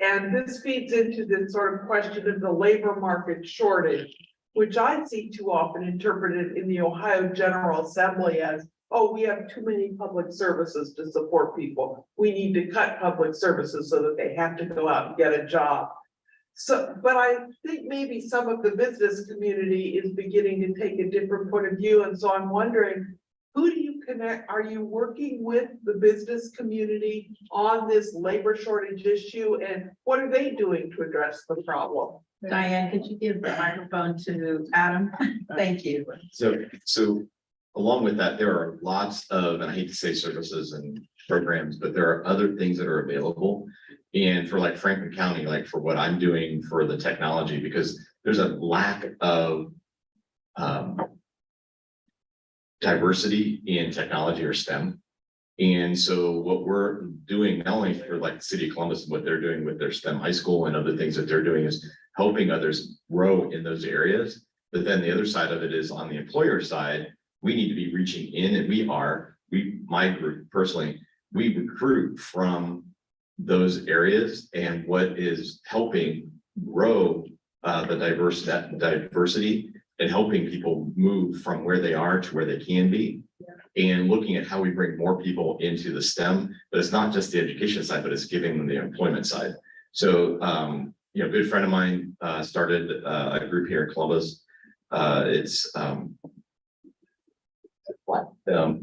And this feeds into this sort of question of the labor market shortage, which I see too often interpreted in the Ohio General Assembly as, oh, we have too many public services to support people. We need to cut public services so that they have to go out and get a job. So, but I think maybe some of the business community is beginning to take a different point of view. And so I'm wondering, who do you connect? Are you working with the business community on this labor shortage issue? And what are they doing to address the problem? Diane, could you give the microphone to Adam? Thank you. So along with that, there are lots of, and I hate to say services and programs, but there are other things that are available. And for like Franklin County, like for what I'm doing for the technology, because there's a lack of diversity in technology or STEM. And so what we're doing, not only for like the city of Columbus, what they're doing with their STEM high school and other things that they're doing is helping others grow in those areas. But then the other side of it is on the employer side, we need to be reaching in, and my group personally, we recruit from those areas, and what is helping grow that diversity and helping people move from where they are to where they can be, and looking at how we bring more people into the STEM, but it's not just the education side, but it's giving them the employment side. So, a good friend of mine started a group here in Columbus. It's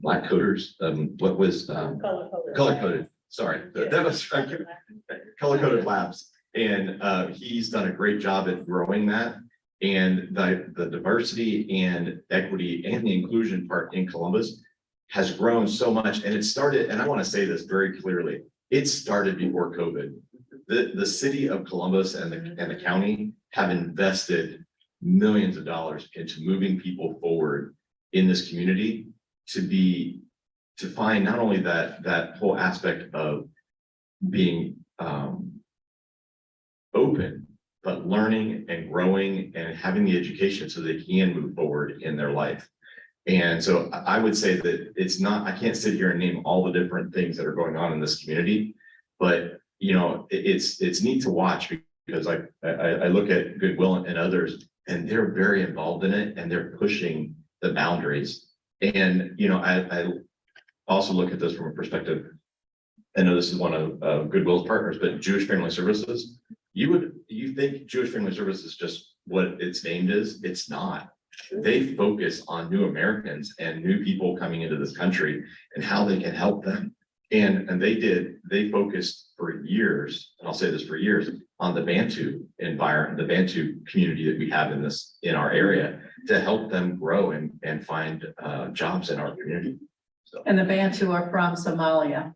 black coders, what was, color coded, sorry, that was color coded labs. And he's done a great job at growing that. And the diversity and equity and the inclusion part in Columbus has grown so much. And it started, and I want to say this very clearly, it started before COVID. The city of Columbus and the county have invested millions of dollars into moving people forward in this community to find not only that whole aspect of being open, but learning and growing and having the education so they can move forward in their life. And so I would say that it's not, I can't sit here and name all the different things that are going on in this community, but you know, it's neat to watch because I look at Goodwill and others, and they're very involved in it and they're pushing the boundaries. And, you know, I also look at this from a perspective, I know this is one of Goodwill's partners, but Jewish Family Services, you think Jewish Family Services is just what its named is? It's not. They focus on new Americans and new people coming into this country and how they can help them. And they focused for years, and I'll say this for years, on the Bantu environment, the Bantu community that we have in our area to help them grow and find jobs in our community. So. And the Bantu are from Somalia.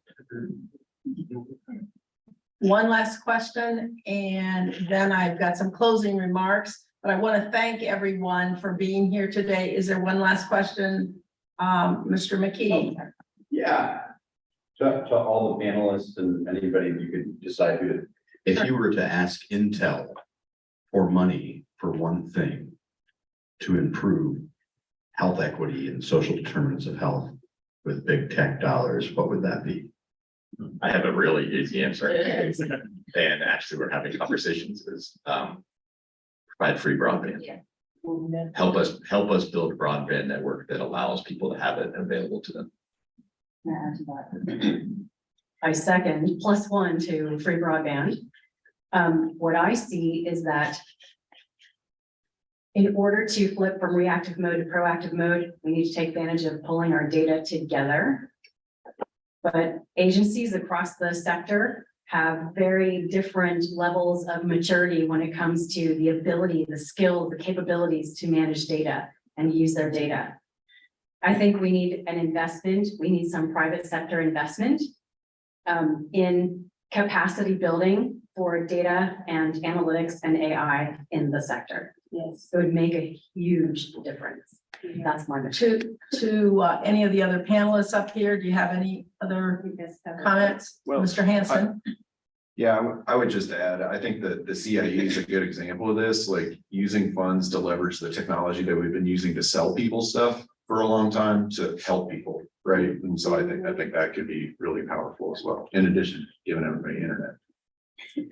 One last question, and then I've got some closing remarks, but I want to thank everyone for being here today. Is there one last question, Mr. McKee? Yeah. To all the panelists and anybody, you could decide who to. If you were to ask Intel for money for one thing to improve health equity and social determinants of health with big tech dollars, what would that be? I have a really easy answer. And actually, we're having conversations is provide free broadband. Help us build a broadband network that allows people to have it available to them. I second +1 to free broadband. What I see is that in order to flip from reactive mode to proactive mode, we need to take advantage of pulling our data together. But agencies across the sector have very different levels of maturity when it comes to the ability, the skills, the capabilities to manage data and use their data. I think we need an investment. We need some private sector investment in capacity building for data and analytics and AI in the sector. Yes, it would make a huge difference. That's my mission. To any of the other panelists up here, do you have any other comments? Well, Mr. Hanson? Yeah, I would just add, I think that the CIE is a good example of this, like using funds to leverage the technology that we've been using to sell people stuff for a long time to help people, right? And so I think that could be really powerful as well, in addition to giving everybody internet.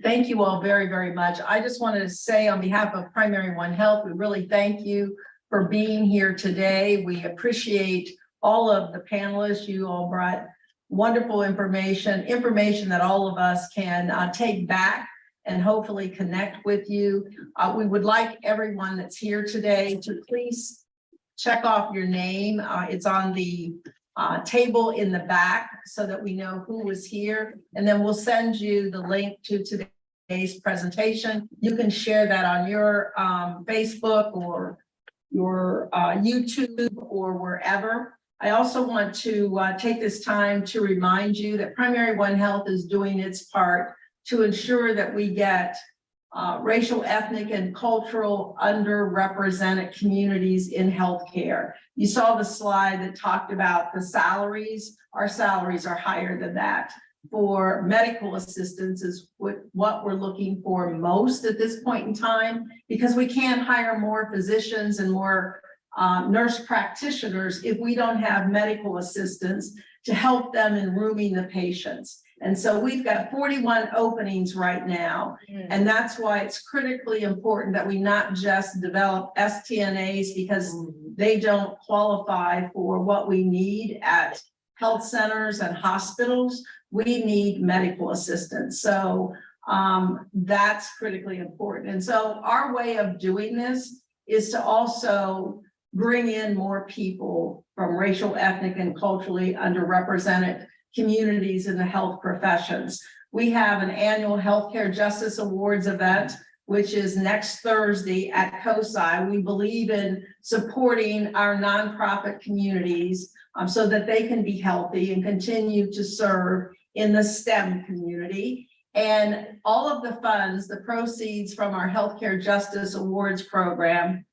Thank you all very, very much. I just wanted to say on behalf of Primary One Health, we really thank you for being here today. We appreciate all of the panelists. You all brought wonderful information that all of us can take back and hopefully connect with you. We would like everyone that's here today to please check off your name. It's on the table in the back so that we know who was here. And then we'll send you the link to today's presentation. You can share that on your Facebook or your YouTube or wherever. I also want to take this time to remind you that Primary One Health is doing its part to ensure that we get racial, ethnic, and cultural underrepresented communities in healthcare. You saw the slide that talked about the salaries. Our salaries are higher than that. For medical assistants is what we're looking for most at this point in time, because we can't hire more physicians and more nurse practitioners if we don't have medical assistants to help them in rooming the patients. And so we've got 41 openings right now. And that's why it's critically important that we not just develop STNAs because they don't qualify for what we need at health centers and hospitals. We need medical assistance. So that's critically important. And so our way of doing this is to also bring in more people from racial, ethnic, and culturally underrepresented communities in the health professions. We have an annual Healthcare Justice Awards event, which is next Thursday at COSI. We believe in supporting our nonprofit communities so that they can be healthy and continue to serve in the STEM community. And all of the funds, the proceeds from our Healthcare Justice Awards program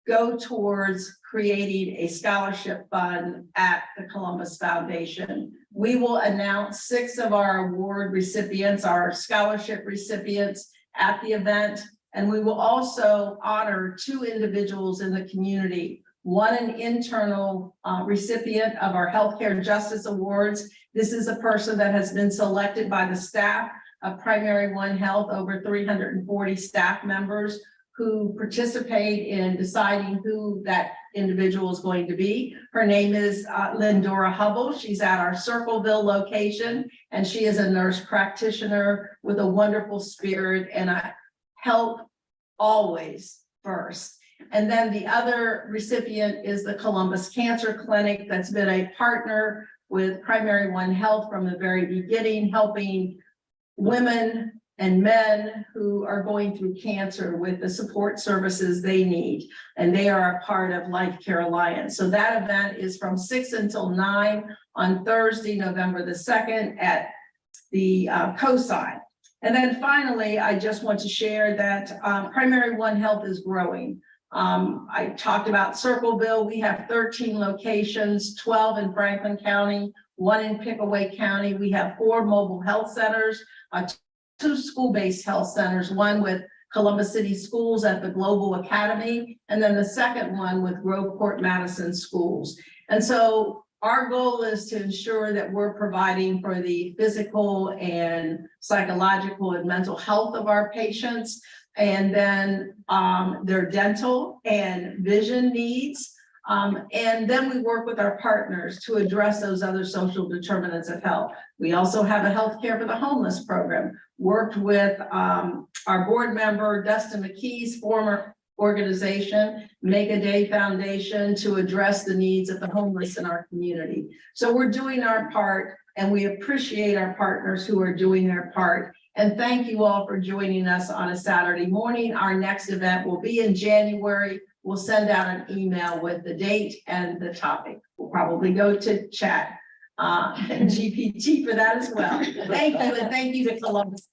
go towards creating a scholarship fund at the Columbus Foundation. We will announce 6 of our award recipients, our scholarship recipients at the event. And we will also honor 2 individuals in the community. One, an internal recipient of our Healthcare Justice Awards. This is a person that has been selected by the staff of Primary One Health, over 340 staff members who participate in deciding who that individual is going to be. Her name is Lindora Hubble. She's at our Circleville location, and she is a nurse practitioner with a wonderful spirit and a help always first. And then the other recipient is the Columbus Cancer Clinic that's been a partner with Primary One Health from the very beginning, helping women and men who are going through cancer with the support services they need. And they are a part of Life Care Alliance. So that event is from 6 until 9 on Thursday, November the 2nd at the COSI. And then finally, I just want to share that Primary One Health is growing. I talked about Circleville. We have 13 locations, 12 in Franklin County, 1 in Pickaway County. We have 4 mobile health centers, 2 school-based health centers, 1 with Columbus City Schools at the Global Academy, and then the second one with Groveport Madison Schools. And so our goal is to ensure that we're providing for the physical and psychological and mental health of our patients, and then their dental and vision needs. And then we work with our partners to address those other social determinants of health. We also have a healthcare for the homeless program, worked with our board member, Dustin McKee's former organization, Make a Day Foundation, to address the needs of the homeless in our community. So we're doing our part, and we appreciate our partners who are doing their part. And thank you all for joining us on a Saturday morning. Our next event will be in January. We'll send out an email with the date and the topic. We'll probably go to chat and GPT for that as well. Thank you, and thank you to Columbus.